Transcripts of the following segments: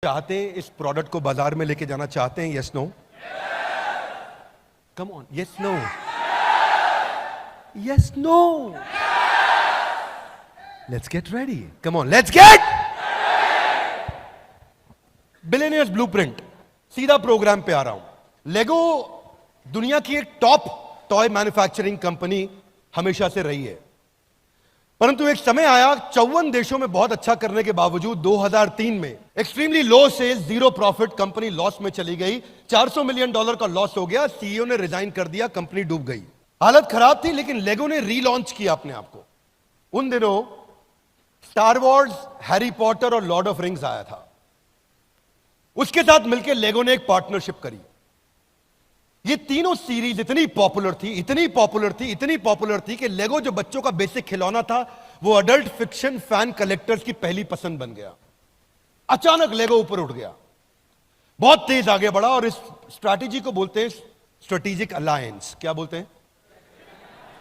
चाहते हैं इस प्रोडक्ट को बाजार में लेके जाना चाहते हैं? Yes no? Come on, yes no, yes no, let's get ready, come on, let's get billionaires blueprint. सीधा प्रोग्राम पे आ रहा हूं। लेगो दुनिया की एक टॉप टॉय मैन्युफैक्चरिंग कंपनी हमेशा से रही है, परंतु एक समय आया 54 देशों में बहुत अच्छा करने के बावजूद 2003 में extremely low sales, zero profit, company loss में चली गई। $400 मिलियन का लॉस हो गया। सीईओ ने रिजाइन कर दिया, कंपनी डूब गई। हालत खराब थी, लेकिन लेगो ने रीलॉन्च किया अपने आप को। उन दिनों स्टार वॉर्स, हैरी पॉटर और लॉर्ड ऑफ रिंग्स आया था। उसके साथ मिलकर लेगो ने एक पार्टनरशिप करी। ये तीनों सीरीज इतनी पॉपुलर थी, इतनी पॉपुलर थी, इतनी पॉपुलर थी कि लेगो जो बच्चों का बेसिक खिलौना था, वो अडल्ट फिक्शन फैन कलेक्टर्स की पहली पसंद बन गया। अचानक लेगो ऊपर उठ गया, बहुत तेज आगे बढ़ा, और इस स्ट्रैटेजी को बोलते हैं स्ट्रेटेजिक अलायंस। क्या बोलते हैं?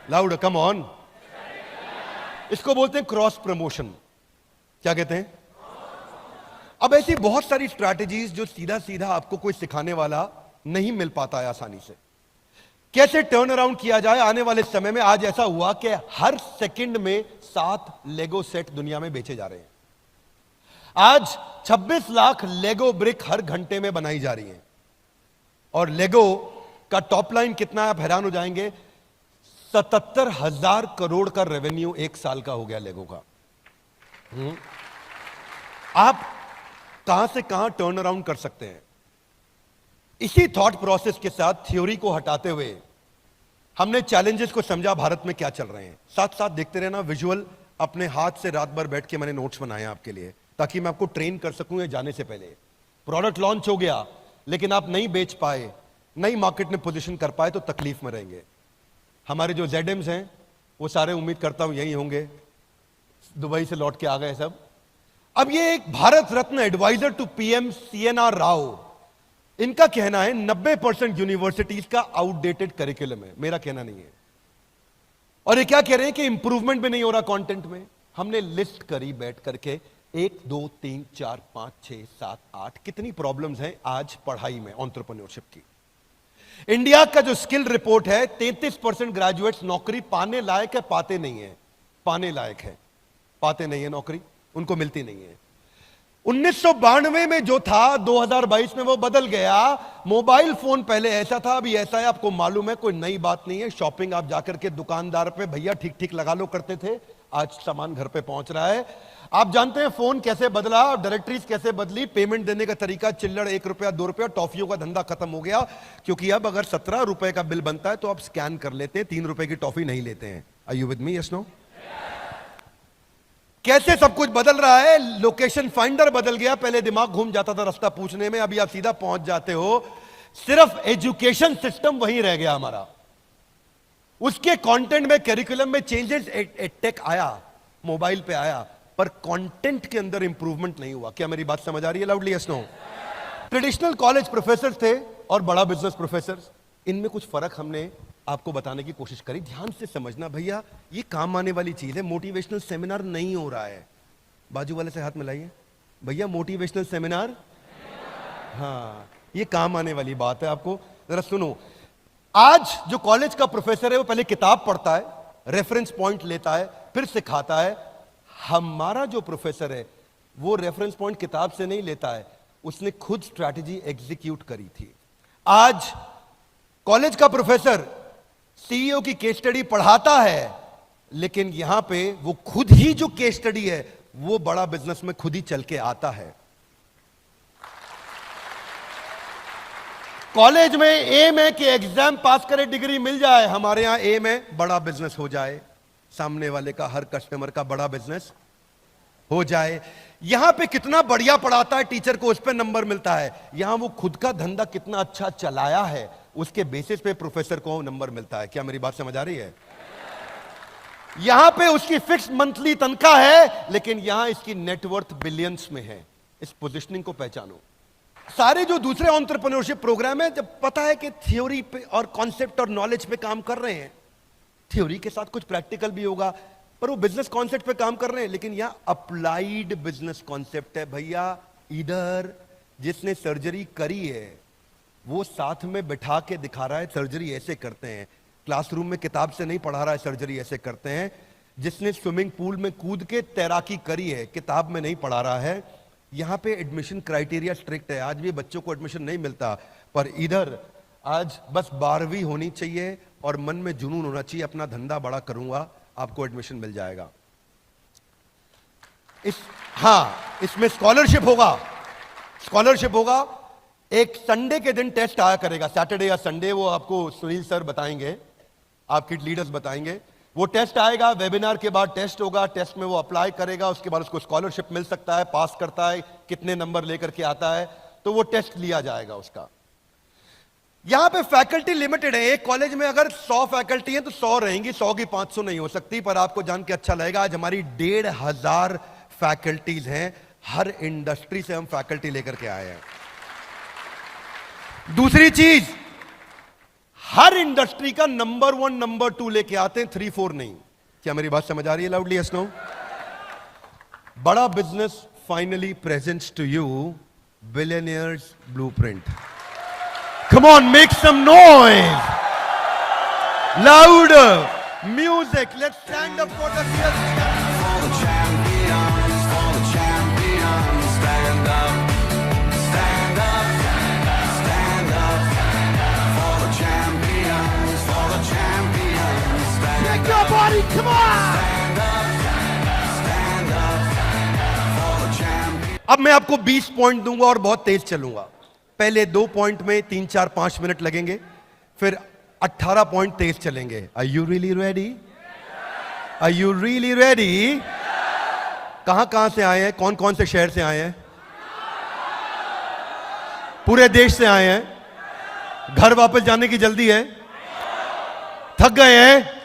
Loud, come on. इसको बोलते हैं क्रॉस प्रमोशन। क्या कहते हैं? अब ऐसी बहुत सारी स्ट्रैटेजीज जो सीधा सीधा आपको कोई सिखाने वाला नहीं मिल पाता है आसानी से। कैसे टर्न अराउंड किया जाए आने वाले समय में। आज ऐसा हुआ कि हर सेकंड में 7 लेगो सेट दुनिया में बेचे जा रहे हैं। आज 26 लाख लेगो ब्रिक हर घंटे में बनाई जा रही है। और लेगो का टॉप लाइन कितना है आप हैरान हो जाएंगे। 77,000 करोड़ का रेवेन्यू एक साल का हो गया लेगो का। आप कहां से कहां टर्न अराउंड कर सकते हैं। इसी थॉट प्रोसेस के साथ थ्योरी को हटाते हुए हमने चैलेंजेस को समझा, भारत में क्या चल रहे हैं। साथ साथ देखते रहना, विजुअल अपने हाथ से रात भर बैठ के मैंने नोट्स बनाए आपके लिए, ताकि मैं आपको ट्रेन कर सकूं ये जाने से पहले। प्रोडक्ट लॉन्च हो गया लेकिन आप नहीं बेच पाए, नई मार्केट में पोजीशन कर पाए, तो तकलीफ में रहेंगे। हमारे जो जेडएम्स हैं वो सारे उम्मीद करता हूं यही होंगे, दुबई से लौट के आ गए सब। अब ये एक Bharat Ratna adviser to PM CNR Rao, इनका कहना है 90% यूनिवर्सिटीज का आउटडेटेड करिकुलम है। मेरा कहना नहीं है। और ये क्या कह रहे हैं कि इंप्रूवमेंट भी नहीं हो रहा कंटेंट में। हमने लिस्ट करी बैठ करके 1 2 3 4 5 6 7 8 कितनी प्रॉब्लम्स हैं आज पढ़ाई में, एंटरप्रेन्योरशिप की। इंडिया का जो स्किल रिपोर्ट है, 33% ग्रेजुएट्स नौकरी पाने लायक है, पाते नहीं है। पाने लायक है, पाते नहीं है नौकरी, उनको मिलती नहीं है। 1992 में जो था 2022 में वो बदल गया। मोबाइल फोन पहले ऐसा था, अभी ऐसा है, आपको मालूम है, कोई नई बात नहीं है। शॉपिंग आप जाकर के दुकानदार पे भैया ठीक ठीक लगा लो करते थे, आज सामान घर पे पहुंच रहा है। आप जानते हैं फोन कैसे बदला, डायरेक्टरीज कैसे बदली, पेमेंट देने का तरीका चिल्लड़, 1 रुपया 2 रुपया, टॉफियों का धंधा खत्म हो गया। क्योंकि अब अगर 17 रुपए का बिल बनता है तो आप स्कैन कर लेते हैं, 3 रुपए की टॉफी नहीं लेते हैं। Are you with me? Yes no? कैसे सब कुछ बदल रहा है। लोकेशन फाइंडर बदल गया, पहले दिमाग घूम जाता था रास्ता पूछने में, अभी आप सीधा पहुंच जाते हो। सिर्फ एजुकेशन सिस्टम वही रह गया हमारा। उसके कंटेंट में, करिकुलम में चेंजेस, टेक आया, मोबाइल पे आया, पर कंटेंट के अंदर इंप्रूवमेंट नहीं हुआ। क्या मेरी बात समझ आ रही है? Loudly yes no? Traditional college professor थे और बड़ा बिजनेस प्रोफेसर, इनमें कुछ फर्क हमने आपको बताने की कोशिश करी। ध्यान से समझना भैया, ये काम आने वाली चीज है। मोटिवेशनल सेमिनार नहीं हो रहा है। बाजू वाले से हाथ मिलाइए भैया, मोटिवेशनल सेमिनार, हाँ, ये काम आने वाली बात है। आपको जरा सुनो। आज जो कॉलेज का प्रोफेसर है वो पहले किताब पढ़ता है, रेफरेंस पॉइंट लेता है, फिर सिखाता है। हमारा जो प्रोफेसर है वो रेफरेंस पॉइंट किताब से नहीं लेता है, उसने खुद स्ट्रैटेजी एग्जीक्यूट करी थी। आज कॉलेज का प्रोफेसर सीईओ की केस स्टडी पढ़ाता है, लेकिन यहां पे वो खुद ही जो केस स्टडी है वो बड़ा बिजनेस में खुद ही चल के आता है। कॉलेज में एम है कि एग्जाम पास करे, डिग्री मिल जाए। हमारे यहां एम है बड़ा बिजनेस हो जाए, सामने वाले का, हर कस्टमर का बड़ा बिजनेस हो जाए। यहां पे कितना बढ़िया पढ़ाता है टीचर को, उस पर नंबर मिलता है। यहां वो खुद का धंधा कितना अच्छा चलाया है, उसके बेसिस पे प्रोफेसर को नंबर मिलता है। क्या मेरी बात समझ आ रही है? यहां पे उसकी फिक्स मंथली तनख्वाह है, लेकिन यहां इसकी नेटवर्थ बिलियंस में है। इस पोजीशनिंग को पहचानो। सारे जो दूसरे एंटरप्रेन्योरशिप प्रोग्राम है, जब पता है कि थ्योरी पे और कॉन्सेप्ट और नॉलेज पे काम कर रहे हैं, थ्योरी के साथ कुछ प्रैक्टिकल भी होगा, पर वो बिजनेस कॉन्सेप्ट पे काम कर रहे हैं। लेकिन यहां अप्लाइड बिजनेस कॉन्सेप्ट है भैया। इधर जिसने सर्जरी करी है वो साथ में बिठा के दिखा रहा है सर्जरी ऐसे करते हैं। क्लासरूम में किताब से नहीं पढ़ा रहा है सर्जरी ऐसे करते हैं। जिसने स्विमिंग पूल में कूद के तैराकी करी है किताब में नहीं पढ़ा रहा है। यहां पे एडमिशन क्राइटेरिया स्ट्रिक्ट है, आज भी बच्चों को एडमिशन नहीं मिलता, पर इधर आज बस 12वीं होनी चाहिए और मन में जुनून होना चाहिए अपना धंधा बड़ा करूंगा, आपको एडमिशन मिल जाएगा। इसमें स्कॉलरशिप होगा। एक संडे के दिन टेस्ट आया करेगा, सैटरडे या संडे, वो आपको सुनील सर बताएंगे, आपके लीडर्स बताएंगे। वो टेस्ट आएगा, वेबिनार के बाद टेस्ट होगा, टेस्ट में वो अप्लाई करेगा, उसके बाद उसको स्कॉलरशिप मिल सकता है, पास करता है, कितने नंबर लेकर के आता है, तो वो टेस्ट लिया जाएगा उसका। यहां पे फैकल्टी लिमिटेड है, एक कॉलेज में अगर 100 फैकल्टी है तो 100 रहेंगी, 100 की 500 नहीं हो सकती। पर आपको जान के अच्छा लगेगा, आज हमारी 1500 फैकल्टीज हैं, हर इंडस्ट्री से हम फैकल्टी लेकर के आए हैं। दूसरी चीज, हर इंडस्ट्री का नंबर 1 नंबर 2 लेके आते हैं, 3 4 नहीं। क्या मेरी बात समझ आ रही है? Loudly yes no. Bada business finally presents to you billionaires blueprint. Come on, make some noise, louder music, let's stand up for the Body, come on! अब मैं आपको 20 पॉइंट दूंगा और बहुत तेज चलूंगा। पहले 2 पॉइंट में 3 4 5 मिनट लगेंगे, फिर 18 पॉइंट तेज चलेंगे। Are you really ready? Are you really ready? कहां से आए हैं? कौन कौन से शहर से आए हैं? पूरे देश से आए हैं? घर वापस जाने की जल्दी है? थक गए हैं?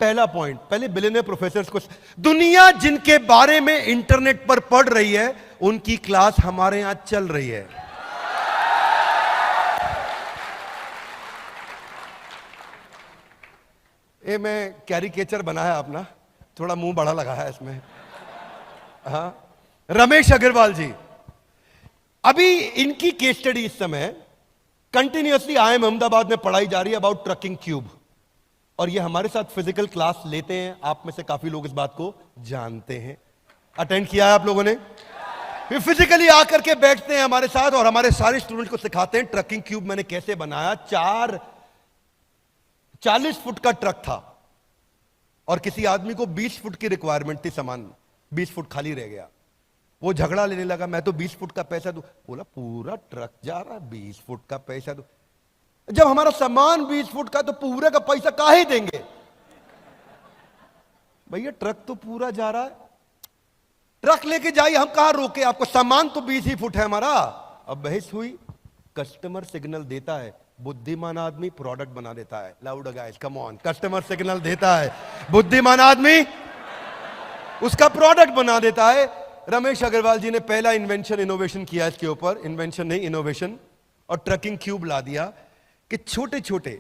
पहला पॉइंट, पहले बिलियनियर प्रोफेसर्स को, दुनिया जिनके बारे में इंटरनेट पर पढ़ रही है उनकी क्लास हमारे यहां चल रही है। ये मैं कैरिकेचर बनाया अपना, थोड़ा मुंह बड़ा लगाया इसमें। हाँ, रमेश अग्रवाल जी, अभी इनकी केस स्टडी इस समय कंटिन्यूअसली IIM अहमदाबाद में पढ़ाई जा रही है अबाउट ट्रकिंग क्यूब, और ये हमारे साथ फिजिकल क्लास लेते हैं। आप में से काफी लोग इस बात को जानते हैं, अटेंड किया है आप लोगों ने। फिर फिजिकली आकर के बैठते हैं हमारे साथ और हमारे सारे स्टूडेंट को सिखाते हैं ट्रकिंग क्यूब मैंने कैसे बनाया। 40 फुट का ट्रक था और किसी आदमी को 20 फुट की रिक्वायरमेंट थी, सामान 20 फुट खाली रह गया। वो झगड़ा लेने लगा, मैं तो 20 फुट का पैसा दूं। बोला पूरा ट्रक जा रहा है, 20 फुट का पैसा दूं। जब हमारा सामान 20 फुट का तो पूरे का पैसा काहे देंगे भैया? ट्रक तो पूरा जा रहा है, ट्रक लेके जाइए, हम कहां रोके आपको? सामान तो 20 ही फुट है हमारा। अब बहस हुई, कस्टमर सिग्नल देता है, बुद्धिमान आदमी प्रोडक्ट बना देता है। Loud guys, come on, customer signal देता है, बुद्धिमान आदमी उसका प्रोडक्ट बना देता है। रमेश अग्रवाल जी ने पहला इनोवेशन किया इसके ऊपर, इन्वेंशन नहीं इनोवेशन, और ट्रकिंग क्यूब ला दिया कि छोटे छोटे,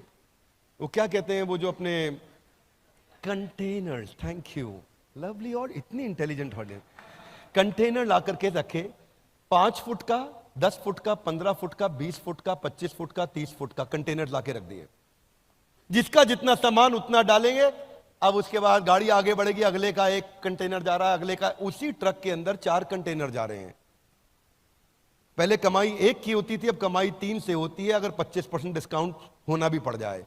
वो क्या कहते हैं, वो जो अपने कंटेनर्स, थैंक यू लवली, और इतनी इंटेलिजेंट हो गए, कंटेनर ला करके रखे, 5 फुट का, 10 फुट का, 15 फुट का, 20 फुट का, 25 फुट का, 30 फुट का कंटेनर ला के रख दिए। जिसका जितना सामान उतना डालेंगे। अब उसके बाद गाड़ी आगे बढ़ेगी, अगले का एक कंटेनर जा रहा है, अगले का, उसी ट्रक के अंदर 4 कंटेनर जा रहे हैं। पहले कमाई 1 की होती थी, अब कमाई 3 से होती है, अगर 25% डिस्काउंट होना भी पड़ जाए।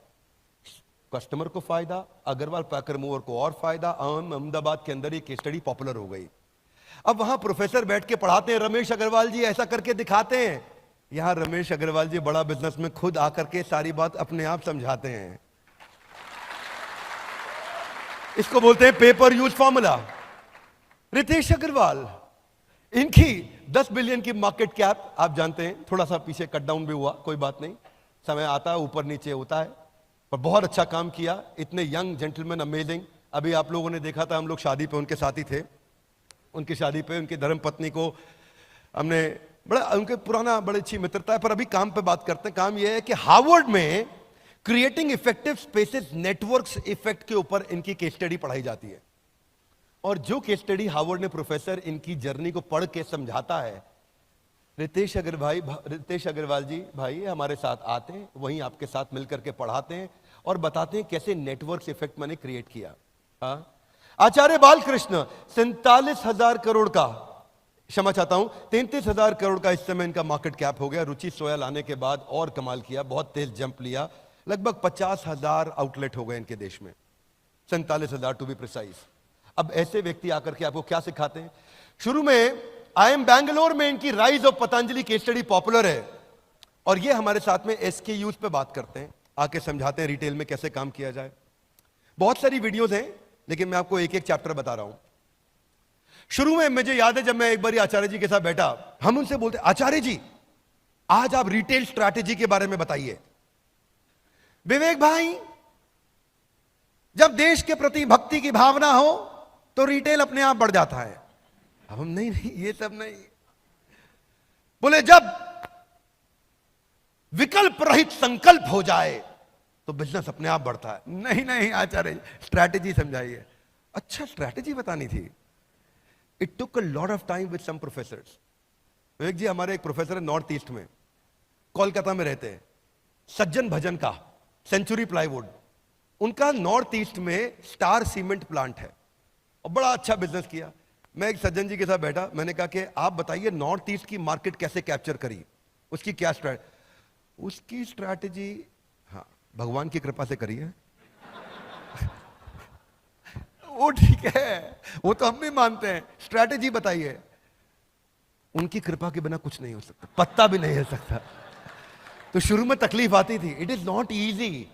कस्टमर को फायदा, अग्रवाल पैकर मूवर को और फायदा। अहमदाबाद के अंदर ये केस स्टडी पॉपुलर हो गई। अब वहां प्रोफेसर बैठ के पढ़ाते हैं, रमेश अग्रवाल जी ऐसा करके दिखाते हैं। यहां रमेश अग्रवाल जी बड़ा बिजनेस में खुद आकर के सारी बात अपने आप समझाते हैं। इसको बोलते हैं paper use formula. Ritesh Agarwal, इनकी 10 बिलियन की मार्केट कैप, आप जानते हैं, थोड़ा सा पीछे कट डाउन भी हुआ, कोई बात नहीं, समय आता है ऊपर नीचे होता है, पर बहुत अच्छा काम किया। इतने यंग जेंटलमैन, अमेजिंग। अभी आप लोगों ने देखा था, हम लोग शादी पे उनके साथ ही थे, उनकी शादी पे उनकी धर्मपत्नी को हमने बड़ा, उनके पुराना बड़ी अच्छी मित्रता है। पर अभी काम पे बात करते हैं। काम यह है कि हार्वर्ड में creating effective spaces networks effect के ऊपर इनकी केस स्टडी पढ़ाई जाती है। और जो केस स्टडी हार्वर्ड ने प्रोफेसर इनकी जर्नी को पढ़ के समझाता है, रितेश अग्रवाल जी भाई हमारे साथ आते हैं, वहीं आपके साथ मिलकर के पढ़ाते हैं और बताते हैं कैसे नेटवर्क इफेक्ट मैंने क्रिएट किया। हाँ? आचार्य बालकृष्ण 47,000 करोड़ का, क्षमा चाहता हूं 33,000 करोड़ का इस समय इनका मार्केट कैप हो गया। रुचि सोया लाने के बाद और कमाल किया, बहुत तेज जंप लिया, लगभग 50,000 आउटलेट हो गए इनके देश में, 47,000 टू बी प्रिसाइज। अब ऐसे व्यक्ति आकर के आपको क्या सिखाते हैं? शुरू में IIM बैंगलोर में इनकी rise of Patanjali case study popular है और ये हमारे साथ में SKUs पे बात करते हैं, आके समझाते हैं रिटेल में कैसे काम किया जाए। बहुत सारी वीडियोस हैं लेकिन मैं आपको एक एक चैप्टर बता रहा हूं। शुरू में मुझे याद है जब मैं एक बार आचार्य जी के साथ बैठा, हम उनसे बोलते आचार्य जी आज आप रिटेल स्ट्रैटेजी के बारे में बताइए। विवेक भाई जब देश के प्रति भक्ति की भावना हो तो रिटेल अपने आप बढ़ जाता है। अब हम नहीं ये सब नहीं। बोले जब विकल्प रहित संकल्प हो जाए तो बिजनेस अपने आप बढ़ता है। नहीं आचार्य स्ट्रैटेजी समझाइए। अच्छा स्ट्रैटेजी बतानी थी। It took a lot of time with some professors. Vivek ji हमारे एक प्रोफेसर है नॉर्थ ईस्ट में, कोलकाता में रहते हैं, सज्जन भजन का, सेंचुरी प्लाईवुड, उनका नॉर्थ ईस्ट में स्टार सीमेंट प्लांट है और बड़ा अच्छा बिजनेस किया। मैं एक सज्जन जी के साथ बैठा, मैंने कहा कि आप बताइए नॉर्थ ईस्ट की मार्केट कैसे कैप्चर करी, उसकी क्या स्ट्रैटेजी? उसकी स्ट्रैटेजी हाँ भगवान की कृपा से करी है। वो ठीक है, वो तो हम भी मानते हैं, स्ट्रैटेजी बताइए। उनकी कृपा के बिना कुछ नहीं हो सकता, पत्ता भी नहीं हिल सकता। तो शुरू में तकलीफ आती थी। It is not easy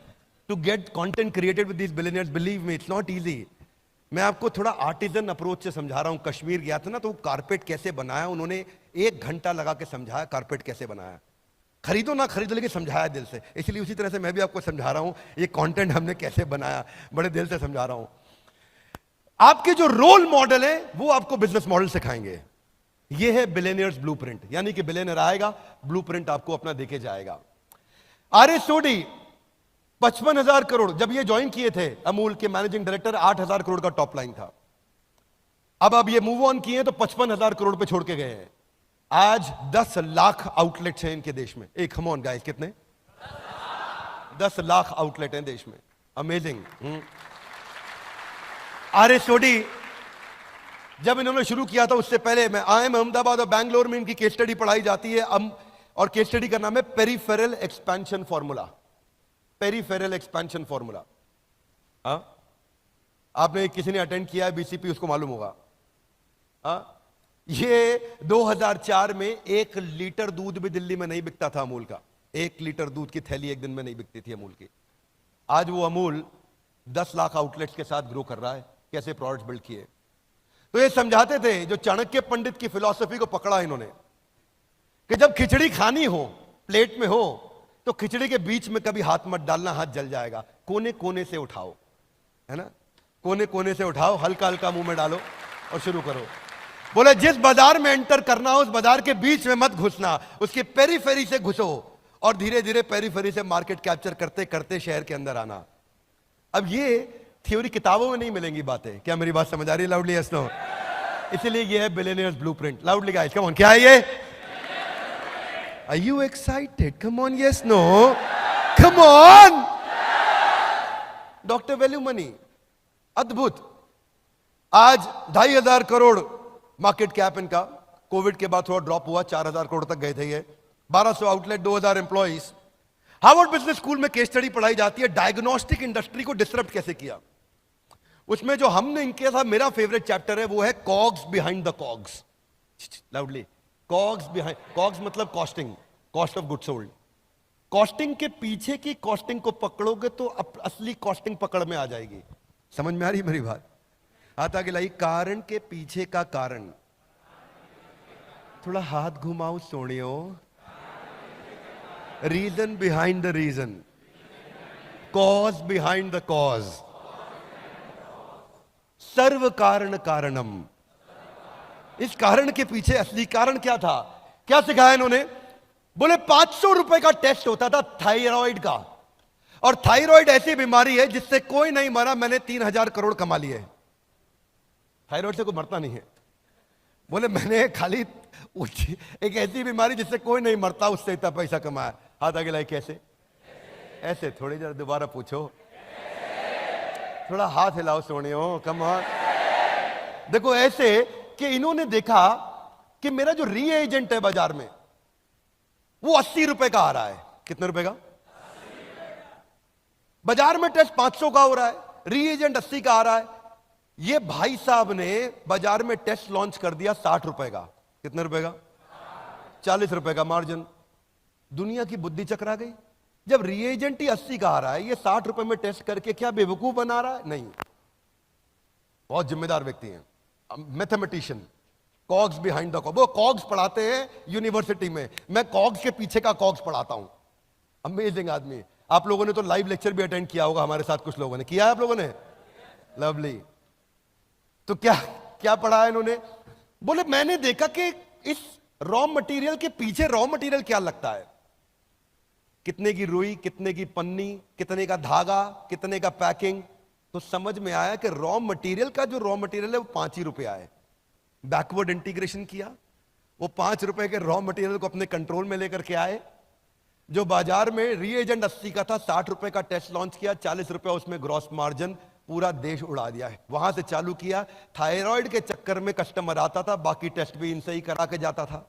to get content created with this billionaires, believe me it's not easy. मैं आपको थोड़ा आर्टिजन अप्रोच से समझा रहा हूं। कश्मीर गया था ना, तो कारपेट कैसे बनाया उन्होंने, 1 घंटा लगा के समझाया कारपेट कैसे बनाया। खरीदो ना खरीदो लेकिन समझाया दिल से। इसलिए उसी तरह से मैं भी आपको समझा रहा हूं ये कंटेंट हमने कैसे बनाया, बड़े दिल से समझा रहा हूं। आपके जो रोल मॉडल है वो आपको बिजनेस मॉडल सिखाएंगे। ये है बिलियनियर्स ब्लूप्रिंट, यानी कि बिलियनियर आएगा, ब्लूप्रिंट आपको अपना देके जाएगा। आरएस सोडी 55,000 करोड़, जब ये ज्वाइन किए थे अमूल के मैनेजिंग डायरेक्टर, 8,000 करोड़ का टॉप लाइन था। अब ये मूव ऑन किए तो 55,000 करोड़ पे छोड़ के गए हैं। आज 10 लाख आउटलेट्स हैं इनके देश में। एक कम ऑन गाइस, कितने? 10 लाख आउटलेट हैं देश में। अमेजिंग। आरएस सोडी जब इन्होंने शुरू किया था उससे पहले मैं IIM अहमदाबाद और बैंगलोर में इनकी केस स्टडी पढ़ाई जाती है। और केस स्टडी का नाम है peripheral expansion formula. Peripheral expansion formula. आपने किसी ने अटेंड किया है BCP, उसको मालूम होगा। ये 2004 में 1 लीटर दूध भी दिल्ली में नहीं बिकता था अमूल का। 1 लीटर दूध की थैली एक दिन में नहीं बिकती थी अमूल की। आज वो अमूल 10 लाख आउटलेट्स के साथ ग्रो कर रहा है। कैसे प्रोडक्ट्स बिल्ड किए। तो ये समझाते थे, जो चाणक्य पंडित की फिलॉसफी को पकड़ा इन्होंने, कि जब खिचड़ी खानी हो, प्लेट में हो, तो खिचड़ी के बीच में कभी हाथ मत डालना, हाथ जल जाएगा। कोने कोने से उठाओ, है ना, कोने कोने से उठाओ, हल्का हल्का मुंह में डालो और शुरू करो। बोले जिस बाजार में एंटर करना हो उस बाजार के बीच में मत घुसना, उसकी पेरीफेरी से घुसो और धीरे धीरे पेरीफेरी से मार्केट कैप्चर करते करते शहर के अंदर आना। अब ये थ्योरी किताबों में नहीं मिलेंगी बातें। क्या मेरी बात समझ आ रही है? Loudly yes no. इसीलिए ये है billionaires blueprint. Loudly guys, come on, क्या है ये? Are you excited? Come on, yes, no? Come on! Doctor value money, अद्भुत। आज 2,500 करोड़ मार्केट कैप इनका। कोविड के बाद थोड़ा ड्रॉप हुआ, 4,000 करोड़ तक गए थे ये। 1200 outlet, 2,000 employees. Harvard business school में केस स्टडी पढ़ाई जाती है, डायग्नोस्टिक इंडस्ट्री को डिसरप्ट कैसे किया। उसमें जो हमने इनके साथ, मेरा फेवरेट चैप्टर है वो है COGS behind the COGS. Loudly, COGS behind, COGS मतलब costing, cost of good sold. Costing के पीछे की कॉस्टिंग को पकड़ोगे तो असली कॉस्टिंग पकड़ में आ जाएगी। समझ में आ रही मेरी बात? हाथ आगे लाई। कारण के पीछे का कारण, थोड़ा हाथ घुमाओ सोनियो। Reason behind the reason, cause behind the cause, सर्व कारण कारणम। इस कारण के पीछे असली कारण क्या था? क्या सिखाया इन्होंने? बोले 500 रुपए का टेस्ट होता था थायराइड का, और थायराइड ऐसी बीमारी है जिससे कोई नहीं मरा, मैंने 3,000 करोड़ कमा लिए। थायराइड से कोई मरता नहीं है। बोले मैंने खाली एक ऐसी बीमारी जिससे कोई नहीं मरता, उससे इतना पैसा कमाया। हाथ आगे लाइक कैसे? ऐसे थोड़ी, जरा दोबारा पूछो, थोड़ा हाथ हिलाओ सोनियो, कम ऑन। देखो ऐसे कि इन्होंने देखा कि मेरा जो री एजेंट है बाजार में वो 80 रुपए का आ रहा है। कितने रुपए का? बाजार में टेस्ट 500 का हो रहा है, री एजेंट 80 का आ रहा है। ये भाई साहब ने बाजार में टेस्ट लॉन्च कर दिया 60 रुपए का। कितने रुपए का? 40 रुपए का मार्जिन। दुनिया की बुद्धि चकरा गई। जब रिएजेंट ही 80 का आ रहा है, ये 60 रुपए में टेस्ट करके क्या बेवकूफ बना रहा है? नहीं, बहुत जिम्मेदार व्यक्ति हैं, मैथमेटिशियन, कॉग्स बिहाइंड द वो कॉग्स पढ़ाते हैं यूनिवर्सिटी में। मैं कॉग्स के पीछे का कॉग्स पढ़ाता हूं। अमेजिंग आदमी। आप लोगों ने तो लाइव लेक्चर भी अटेंड किया होगा हमारे साथ, कुछ लोगों ने किया है। आप लोगों ने? लवली। तो क्या क्या पढ़ा है इन्होंने? बोले मैंने देखा कि इस रॉ मटेरियल के पीछे रॉ मटेरियल क्या लगता है, कितने की रुई, कितने की पन्नी, कितने का धागा, कितने का पैकिंग। तो समझ में आया कि रॉ मटेरियल का जो रॉ मटेरियल है वो 5 ही रुपए आए। बैकवर्ड इंटीग्रेशन किया, वो 5 रुपए के रॉ मटेरियल को अपने कंट्रोल में लेकर के आए। जो बाजार में रीएजेंट 80 का था, 60 रुपए का टेस्ट लॉन्च किया, 40 रुपए उसमें ग्रॉस मार्जिन, पूरा देश उड़ा दिया है। वहां से चालू किया। थायराइड के चक्कर में कस्टमर आता था, बाकी टेस्ट भी इनसे ही करा के जाता था।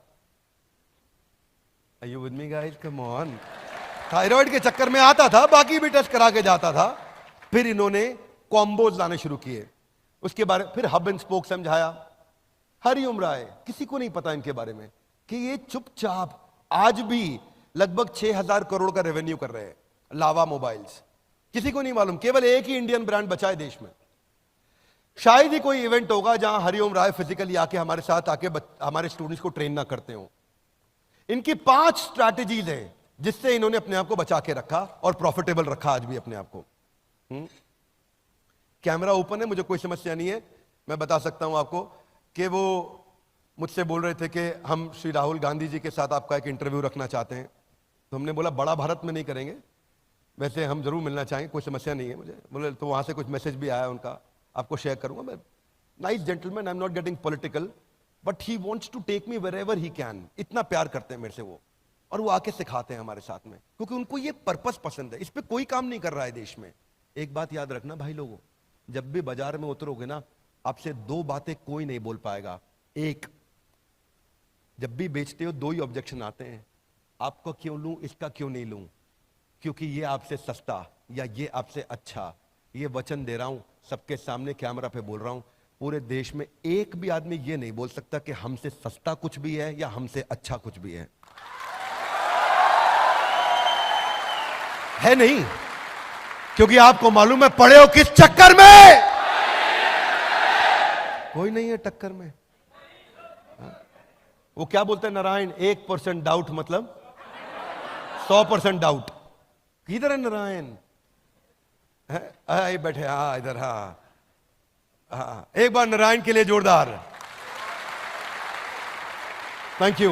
Are you with me guys? Come on. Thyroid के चक्कर में आता था, बाकी भी टेस्ट करा के जाता था। फिर इन्होंने कॉम्बोज लाने शुरू किए। उसके बारे फिर हब एंड स्पोक समझाया। हरिओम राय, किसी को नहीं पता इनके बारे में कि ये चुपचाप आज भी लगभग 6,000 करोड़ का रेवेन्यू कर रहे हैं। लावा मोबाइल्स, किसी को नहीं मालूम, केवल एक ही इंडियन ब्रांड बचा है देश में। शायद ही कोई इवेंट होगा जहां हरिओम राय फिजिकली आके हमारे साथ आके हमारे स्टूडेंट्स को ट्रेन ना करते हो। इनकी 5 स्ट्रैटेजीज हैं जिससे इन्होंने अपने आप को बचा के रखा और प्रॉफिटेबल रखा आज भी अपने आप को। कैमरा ओपन है, मुझे कोई समस्या नहीं है। मैं बता सकता हूं आपको कि वो मुझसे बोल रहे थे कि हम श्री राहुल गांधी जी के साथ आपका एक इंटरव्यू रखना चाहते हैं। तो हमने बोला बड़ा भारत में नहीं करेंगे, वैसे हम जरूर मिलना चाहेंगे, कोई समस्या नहीं है मुझे। बोले तो वहां से कुछ मैसेज भी आया उनका, आपको शेयर करूंगा मैं। Nice gentleman, I am not getting political, but he wants to take me wherever he can. इतना प्यार करते हैं मेरे से वो, और वो आके सिखाते हैं हमारे साथ में, क्योंकि उनको ये पर्पस पसंद है। इस पे कोई काम नहीं कर रहा है देश में। एक बात याद रखना भाई लोगों, जब भी बाजार में उतरोगे ना, आपसे 2 बातें कोई नहीं बोल पाएगा। एक, जब भी बेचते हो 2 ही ऑब्जेक्शन आते हैं, आपको क्यों लूं, इसका क्यों नहीं लूं, क्योंकि ये आपसे सस्ता या ये आपसे अच्छा। ये वचन दे रहा हूं, सबके सामने कैमरा पे बोल रहा हूं, पूरे देश में एक भी आदमी ये नहीं बोल सकता कि हमसे सस्ता कुछ भी है या हमसे अच्छा कुछ भी है नहीं, क्योंकि आपको मालूम है पड़े हो किस चक्कर में। कोई नहीं है टक्कर में। वो क्या बोलते हैं नारायण, 1% डाउट मतलब 100% डाउट। किधर है नारायण? आए बैठे, हाँ इधर, हाँ। एक बार नारायण के लिए जोरदार थैंक यू।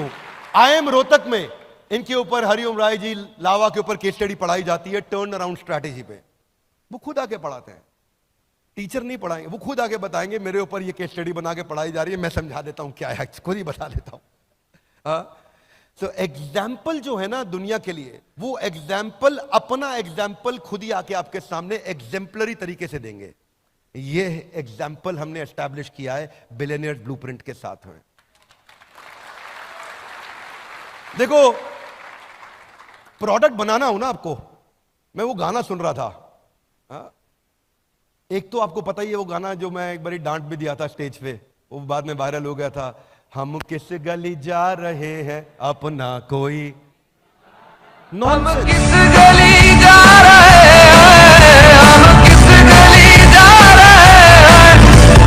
IIM रोहतक में इनके ऊपर हरिओम राय जी लावा के ऊपर केस स्टडी पढ़ाई जाती है, टर्न अराउंड स्ट्रैटेजी पे। वो खुद आके पढ़ाते हैं, टीचर नहीं पढ़ाएंगे, वो खुद आके बताएंगे मेरे ऊपर ये केस स्टडी बना के पढ़ाई जा रही है, मैं समझा देता हूं क्या है, खुद ही बता देता हूं। तो एग्जाम्पल जो है ना दुनिया के लिए, वो एग्जाम्पल अपना एग्जाम्पल खुद ही आके आपके सामने एग्जाम्पलरी तरीके से देंगे। ये एग्जाम्पल हमने एस्टैब्लिश किया है बिलियनियर्स ब्लूप्रिंट के साथ में। देखो, प्रोडक्ट बनाना हो ना आपको, मैं वो गाना सुन रहा था। एक तो आपको पता ही है वो गाना जो मैं एक बारी डांट भी दिया था स्टेज पे, वो बाद में वायरल हो गया था। हम किस गली जा रहे हैं अपना कोई, हम किस गली जा रहे हैं, हम किस गली जा रहे हैं,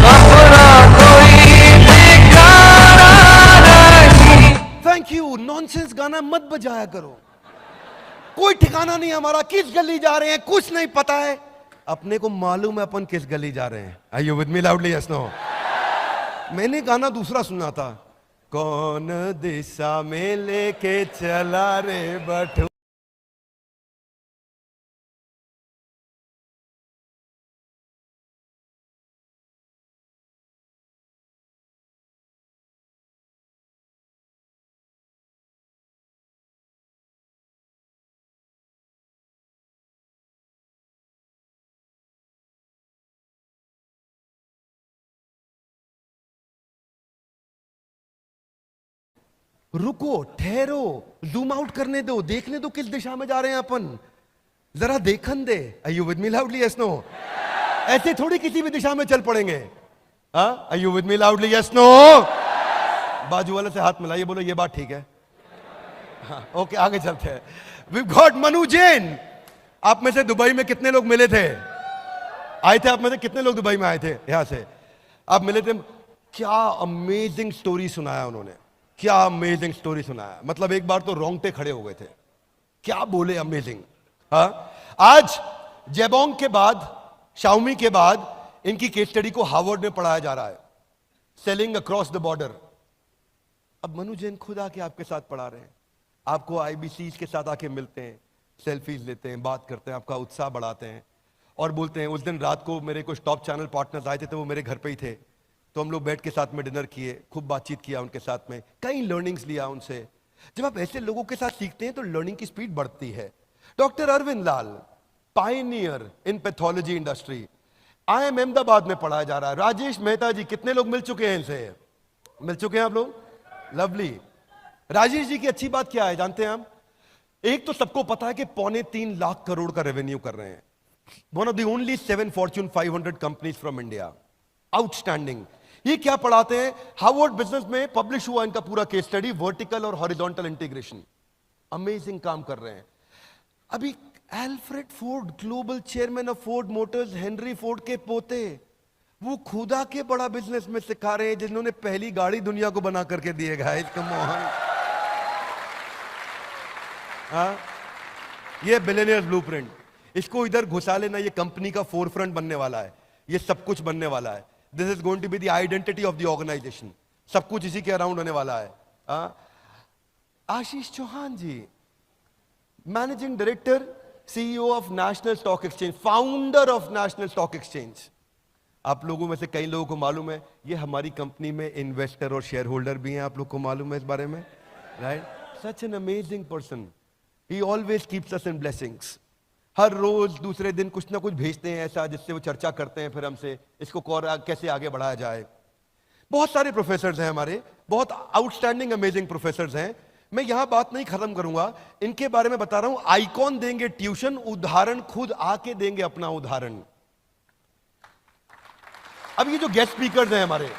अपना कोई ठिकाना नहीं। Thank you. नॉनसेंस गाना मत बजाया करो, कोई ठिकाना नहीं हमारा, किस गली जा रहे हैं कुछ नहीं पता है, अपने को मालूम है अपन किस गली जा रहे हैं। Are you with me loudly? Yes no? मैंने गाना दूसरा सुना था, कौन दिशा में लेके चला रे बटू। रुको, ठहरो, जूम आउट करने दो, देखने दो किस दिशा में जा रहे हैं अपन, जरा देखन दे। Are you with me loudly? Yes no? ऐसे थोड़ी किसी भी दिशा में चल पड़ेंगे। हाँ, are you with me loudly? Yes no? बाजू वाले से हाथ मिलाइए, बोलो ये बात ठीक है। हाँ, ओके, आगे चलते हैं। We got Manu Jain. आप में से दुबई में कितने लोग मिले थे? आए थे आप में से कितने लोग दुबई में आए थे? यहां से आप मिले थे। क्या अमेजिंग स्टोरी सुनाया उन्होंने, क्या अमेजिंग स्टोरी सुनाया। मतलब एक बार तो रोंगटे खड़े हो गए थे, क्या बोले, अमेजिंग। हाँ, आज जेबोंग के बाद, शाओमी के बाद इनकी केस स्टडी को हार्वर्ड में पढ़ाया जा रहा है, सेलिंग अक्रॉस द बॉर्डर। अब मनु जैन खुद आके आपके साथ पढ़ा रहे हैं, आपको आईबीसी के साथ आके मिलते हैं, सेल्फीज लेते हैं, बात करते हैं, आपका उत्साह बढ़ाते हैं और बोलते हैं। उस दिन रात को मेरे कुछ टॉप चैनल पार्टनर्स आए थे, तो वो मेरे घर पे ही थे, तो हम लोग बैठ के साथ में डिनर किए, खूब बातचीत किया उनके साथ में, कई लर्निंग्स लिया उनसे। जब आप ऐसे लोगों के साथ सीखते हैं तो लर्निंग की स्पीड बढ़ती है। Doctor Arvind Lal, pioneer in pathology industry, IIM Ahmedabad में पढ़ाया जा रहा है। राजेश मेहता जी, कितने लोग मिल चुके हैं इनसे? मिल चुके हैं आप लोग? लवली। राजेश जी की अच्छी बात क्या है जानते हैं हम? एक तो सबको पता है कि 3.25 लाख करोड़ का रेवेन्यू कर रहे हैं, one of the only 7 Fortune 500 companies from India. Outstanding. ये क्या पढ़ाते हैं? हार्वर्ड बिजनेस में पब्लिश हुआ इनका पूरा केस स्टडी, वर्टिकल और हॉरिजॉन्टल इंटीग्रेशन। अमेजिंग काम कर रहे हैं। अभी Alfred Ford, global chairman of Ford Motors, Henry Ford के पोते, वो खुदा के बड़ा बिजनेस में सिखा रहे हैं, जिन्होंने पहली गाड़ी दुनिया को बना करके दिए गाइस, कम ऑन। हाँ, ये बिलियनियर्स ब्लूप्रिंट, इसको इधर घुसा लेना, ये कंपनी का फोरफ्रंट बनने वाला है, ये सब कुछ बनने वाला है। This is going to be the identity of the organisation, सब कुछ इसी के अराउंड होने वाला है। Ashish Chauhan ji, managing director, CEO of National Stock Exchange, founder of National Stock Exchange. आप लोगों में से कई लोगों को मालूम है ये हमारी कंपनी में इन्वेस्टर और शेयर होल्डर भी हैं, आप लोग को मालूम है इस बारे में, right? Such an amazing person, he always keeps us in blessings. हर रोज दूसरे दिन कुछ ना कुछ भेजते हैं ऐसा जिससे वो चर्चा करते हैं फिर हमसे, इसको कैसे आगे बढ़ाया जाए। बहुत सारे प्रोफेसर्स हैं हमारे, बहुत आउटस्टैंडिंग अमेजिंग प्रोफेसर्स हैं। मैं यहां बात नहीं खत्म करूंगा, इनके बारे में बता रहा हूं। आइकॉन देंगे ट्यूशन, उदाहरण खुद आके देंगे अपना उदाहरण। अब ये जो गेस्ट स्पीकर्स हैं हमारे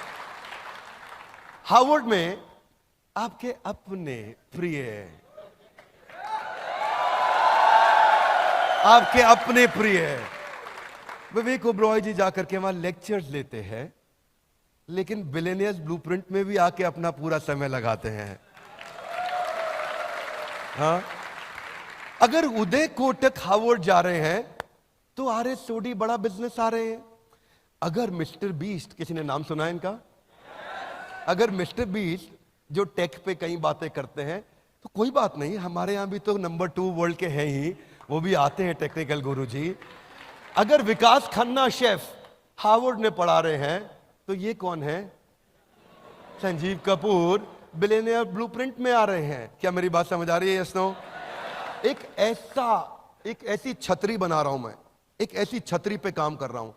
हार्वर्ड में, आपके अपने प्रिय, आपके अपने प्रिय विवेक ओबरॉय जी जाकर के वहां लेक्चर्स लेते हैं, लेकिन बिलियनियर्स ब्लूप्रिंट में भी आके अपना पूरा समय लगाते हैं। हाँ, अगर उदय कोटक हार्वर्ड जा रहे हैं तो RS सोडी बड़ा बिजनेस आ रहे हैं। अगर मिस्टर बीस्ट, किसी ने नाम सुना है इनका? अगर मिस्टर बीस्ट जो टेक पे कई बातें करते हैं तो कोई बात नहीं, हमारे यहां भी तो नंबर 2 वर्ल्ड के हैं ही, वो भी आते हैं टेक्निकल गुरु जी। अगर विकास खन्ना शेफ हार्वर्ड में पढ़ा रहे हैं तो ये कौन है? संजीव कपूर बिलियनियर ब्लूप्रिंट में आ रहे हैं। क्या मेरी बात समझ आ रही है? Yes no? एक ऐसी छतरी बना रहा हूं मैं, एक ऐसी छतरी पे काम कर रहा हूं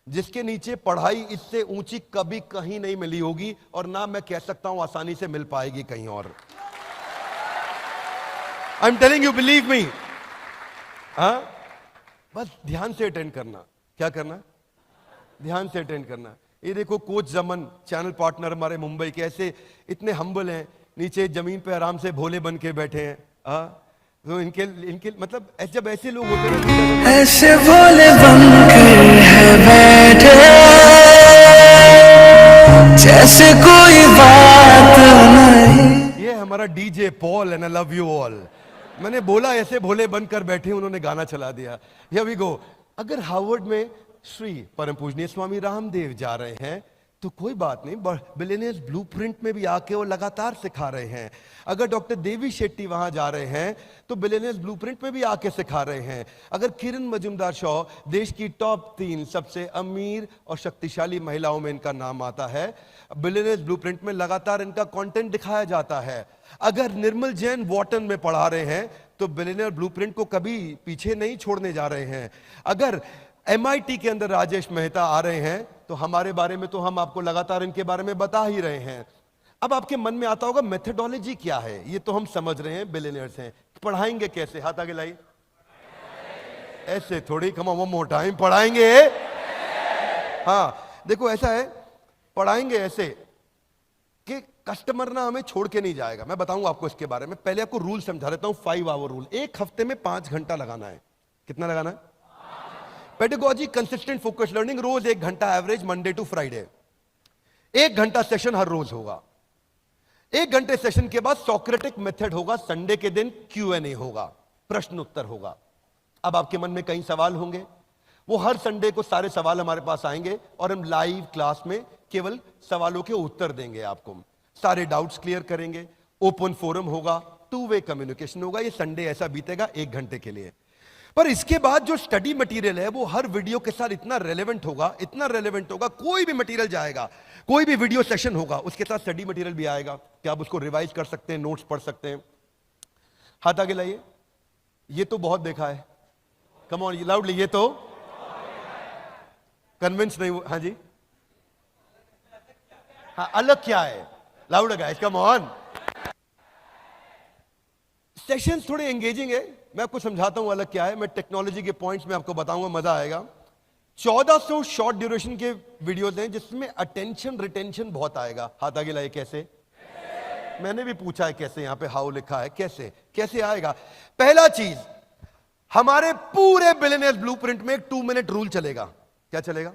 जिसके नीचे पढ़ाई इससे ऊंची कभी कहीं नहीं मिली होगी, और ना मैं कह सकता हूं आसानी से मिल पाएगी कहीं और। I am telling you, believe me. हाँ, बस ध्यान से अटेंड करना। क्या करना? ध्यान से अटेंड करना। ये देखो कोच जमन, चैनल पार्टनर हमारे मुंबई के, ऐसे इतने हम्बल हैं, नीचे जमीन पे आराम से भोले बन के बैठे हैं। तो इनके मतलब जब ऐसे लोग होते हैं, ऐसे भोले बन के बैठे जैसे कोई बात नहीं। ये हमारा DJ Paul and I love you all. मैंने बोला ऐसे भोले बनकर बैठे, उन्होंने गाना चला दिया। Here we go. अगर हार्वर्ड में श्री परम पूजनीय स्वामी रामदेव जा रहे हैं तो कोई बात नहीं, बिलियनियर्स ब्लूप्रिंट में भी आके वो लगातार सिखा रहे हैं। अगर डॉक्टर देवी शेट्टी वहां जा रहे हैं तो बिलियनियर्स ब्लूप्रिंट में भी आके सिखा रहे हैं। अगर किरण मजुमदार शॉ, देश की टॉप 3 सबसे अमीर और शक्तिशाली महिलाओं में इनका नाम आता है, बिलियनियर्स ब्लूप्रिंट में लगातार इनका कंटेंट दिखाया जाता है। अगर निर्मल जैन वॉटन में पढ़ा रहे हैं तो बिलियनियर ब्लूप्रिंट को कभी पीछे नहीं छोड़ने जा रहे हैं। अगर MIT के अंदर राजेश मेहता आ रहे हैं तो हमारे बारे में तो हम आपको लगातार इनके बारे में बता ही रहे हैं। अब आपके मन में आता होगा मेथडोलॉजी क्या है, ये तो हम समझ रहे हैं बिलियनियर्स हैं, पढ़ाएंगे कैसे? हाथ आगे लाइए। ऐसे थोड़ी, come on one more time, पढ़ाएंगे। हाँ देखो ऐसा है, पढ़ाएंगे ऐसे कि कस्टमर ना हमें छोड़ के नहीं जाएगा। मैं बताऊंगा आपको इसके बारे में, पहले आपको रूल समझा देता हूं। 5 आवर रूल, एक हफ्ते में 5 घंटा लगाना है। कितना लगाना है? पेडागोजी, कंसिस्टेंट फोकस लर्निंग, रोज 1 घंटा एवरेज, मंडे टू फ्राइडे। 1 घंटा सेशन हर रोज होगा। 1 घंटे सेशन के बाद सोक्रेटिक मेथड होगा, संडे के दिन Q&A होगा, प्रश्न उत्तर होगा। अब आपके मन में कई सवाल होंगे, वो हर संडे को सारे सवाल हमारे पास आएंगे और हम लाइव क्लास में केवल सवालों के उत्तर देंगे आपको, सारे डाउट्स क्लियर करेंगे, ओपन फोरम होगा, 2 वे कम्युनिकेशन होगा। ये संडे ऐसा बीतेगा 1 घंटे के लिए। पर इसके बाद जो स्टडी मटेरियल है वो हर वीडियो के साथ इतना रेलेवेंट होगा, इतना रेलेवेंट होगा, कोई भी मटेरियल जाएगा, कोई भी वीडियो सेशन होगा, उसके साथ स्टडी मटेरियल भी आएगा कि आप उसको रिवाइज कर सकते हैं, नोट्स पढ़ सकते हैं। हाथ आगे लाइए। ये तो बहुत देखा है, कम ऑन लाउडली, ये तो कन्विंस नहीं हुआ। हाँ जी, हाँ अलग क्या है? Loud guys, come on. Sessions थोड़े एंगेजिंग है, मैं आपको समझाता हूं अलग क्या है। मैं टेक्नोलॉजी के पॉइंट्स में आपको बताऊंगा, मजा आएगा। 1400 शॉर्ट ड्यूरेशन के वीडियोस हैं जिसमें अटेंशन रिटेंशन बहुत आएगा। हाथ आगे लाइए। कैसे? मैंने भी पूछा है कैसे, यहां पे हाउ लिखा है, कैसे कैसे आएगा? पहला चीज, हमारे पूरे बिलियनियर्स ब्लूप्रिंट में 2 मिनट रूल चलेगा। क्या चलेगा?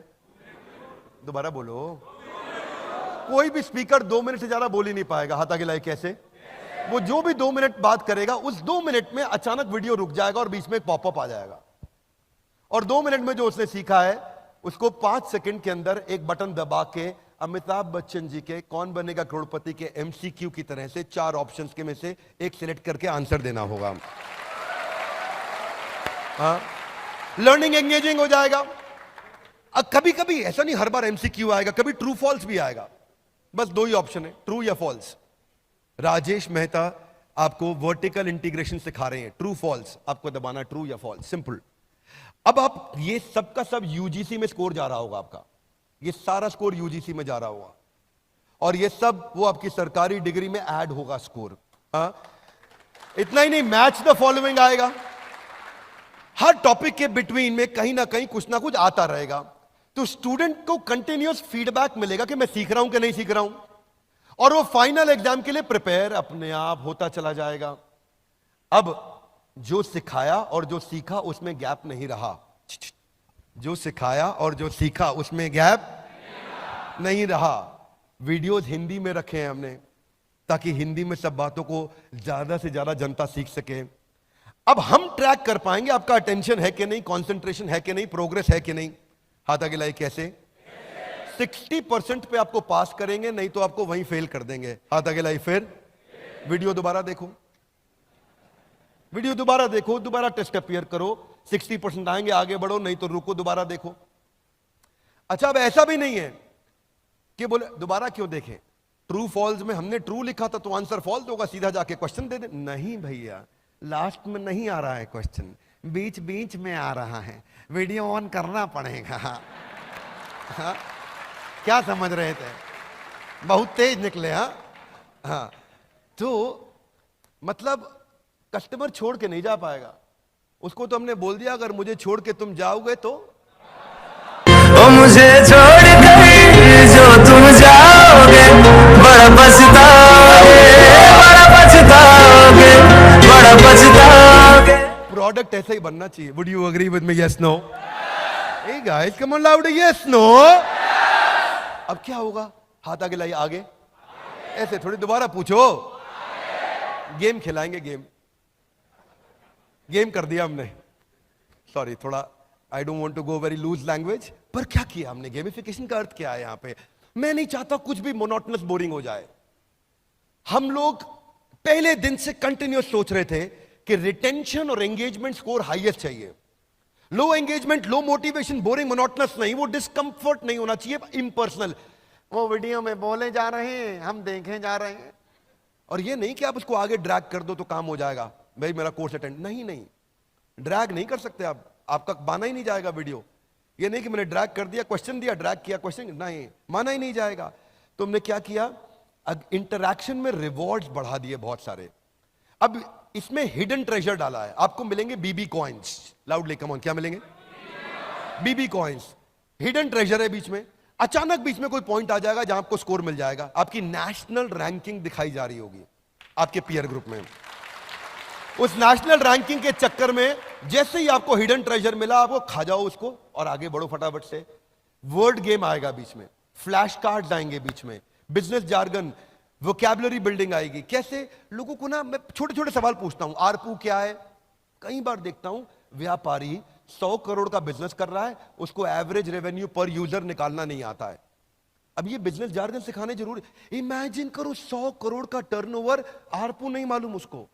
दोबारा बोलो। कोई भी स्पीकर 2 मिनट से ज्यादा बोल ही नहीं पाएगा। हाथ आगे लाइए। कैसे? वो जो भी 2 मिनट बात करेगा, उस 2 मिनट में अचानक वीडियो रुक जाएगा और बीच में एक पॉपअप आ जाएगा, और 2 मिनट में जो उसने सीखा है उसको 5 सेकंड के अंदर एक बटन दबा के अमिताभ बच्चन जी के कौन बनेगा करोड़पति के MCQ की तरह से 4 ऑप्शंस के में से एक सिलेक्ट करके आंसर देना होगा। हाँ, लर्निंग एंगेजिंग हो जाएगा। अब कभी कभी ऐसा नहीं हर बार MCQ आएगा, कभी ट्रू फॉल्स भी आएगा। बस 2 ही ऑप्शन है, ट्रू या फॉल्स। राजेश मेहता आपको वर्टिकल इंटीग्रेशन सिखा रहे हैं, ट्रू फॉल्स आपको दबाना, ट्रू या फॉल्स, सिंपल। अब आप ये सब का सब UGC में स्कोर जा रहा होगा आपका, ये सारा स्कोर UGC में जा रहा होगा, और ये सब वो आपकी सरकारी डिग्री में ऐड होगा स्कोर। इतना ही नहीं, मैच द फॉलोइंग आएगा। हर टॉपिक के बिटवीन में कहीं ना कहीं कुछ ना कुछ आता रहेगा, तो स्टूडेंट को कंटिन्यूअस फीडबैक मिलेगा कि मैं सीख रहा हूं कि नहीं सीख रहा हूं, और वो फाइनल एग्जाम के लिए प्रिपेयर अपने आप होता चला जाएगा। अब जो सिखाया और जो सीखा उसमें गैप नहीं रहा, जो सिखाया और जो सीखा उसमें गैप नहीं रहा। वीडियोस हिंदी में रखे हैं हमने ताकि हिंदी में सब बातों को ज्यादा से ज्यादा जनता सीख सके। अब हम ट्रैक कर पाएंगे आपका अटेंशन है कि नहीं, कंसंट्रेशन है कि नहीं, प्रोग्रेस है कि नहीं। हाथ आगे लाइए। कैसे? 60% पे आपको पास करेंगे, नहीं तो आपको वहीं फेल कर देंगे। हाथ आगे लाइए। फिर वीडियो दोबारा देखो, वीडियो दोबारा देखो, दोबारा टेस्ट अपीयर करो, 60% आएंगे, आगे बढ़ो, नहीं तो रुको, दोबारा देखो। अच्छा, अब ऐसा भी नहीं है कि बोले दोबारा क्यों देखें, ट्रू फॉल्स में हमने ट्रू लिखा था तो आंसर फॉल्स होगा, सीधा जाके क्वेश्चन दे दे। नहीं भैया, लास्ट में नहीं आ रहा है क्वेश्चन, बीच बीच में आ रहा है, वीडियो ऑन करना पड़ेगा। हाँ, क्या समझ रहे थे? बहुत तेज निकले। हाँ, तो मतलब कस्टमर छोड़ के नहीं जा पाएगा, उसको तो हमने बोल दिया अगर मुझे छोड़ के तुम जाओगे तो ओ मुझे छोड़ कर जो तुम जाओगे बड़ा पछताओगे, बड़ा पछताओगे, बड़ा पछताओगे। प्रोडक्ट ऐसा ही बनना चाहिए। Would you agree with me? Yes no? Hey guys come on loud, yes no? अब क्या होगा? हाथ आगे लाइए। आगे ऐसे थोड़ी, दोबारा पूछो। गेम खिलाएंगे, गेम कर दिया हमने। सॉरी, थोड़ा I don't want to go very loose language, पर क्या किया हमने? गेमिफिकेशन का अर्थ क्या है यहां पे? मैं नहीं चाहता कुछ भी मोनोटोनस बोरिंग हो जाए। हम लोग पहले दिन से कंटिन्यूअस सोच रहे थे कि रिटेंशन और एंगेजमेंट स्कोर हाईएस्ट चाहिए। Low engagement, low motivation, boring monotonous नहीं, वो डिस्कंफर्ट नहीं होना चाहिए, इम्पर्सनल। वो वीडियो में बोले जा रहे हैं, हम देखे जा रहे हैं, और ये नहीं कि आप उसको आगे ड्रैग कर दो तो काम हो जाएगा, भाई मेरा कोर्स अटेंड। नहीं नहीं, ड्रैग नहीं कर सकते आप, आपका माना ही नहीं जाएगा वीडियो। ये नहीं कि मैंने ड्रैग कर दिया, क्वेश्चन दिया, ड्रैग किया क्वेश्चन, नहीं, माना ही नहीं जाएगा। तो हमने क्या किया, इंटरैक्शन में रिवॉर्ड्स बढ़ा दिए बहुत सारे। अब इसमें हिडन ट्रेजर डाला है, आपको मिलेंगे बीबी कॉइन्स। लाउडली कम ऑन, क्या मिलेंगे? बीबी कॉइन्स। हिडन ट्रेजर है बीच में। अचानक बीच में कोई पॉइंट आ जाएगा जहां आपको स्कोर मिल जाएगा, आपकी नेशनल रैंकिंग दिखाई जा रही होगी आपके पीयर ग्रुप में। उस नेशनल रैंकिंग के चक्कर में जैसे ही आपको हिडन ट्रेजर मिला, आपको खा जाओ उसको और आगे बढ़ो फटाफट से। वर्ड गेम आएगा बीच में, फ्लैश कार्ड्स आएंगे बीच में, बिजनेस जार्गन, वोकैबुलरी बिल्डिंग आएगी। कैसे लोगों को ना, मैं छोटे छोटे सवाल पूछता हूं। आरपू क्या है? कई बार देखता हूं व्यापारी 100 करोड़ का बिजनेस कर रहा है, उसको एवरेज रेवेन्यू पर यूजर निकालना नहीं आता है। अब ये बिजनेस जार्गन सिखाने जरूरी। इमेजिन करो 100 करोड़ का टर्नओवर, आरपू नहीं मालूम उसको।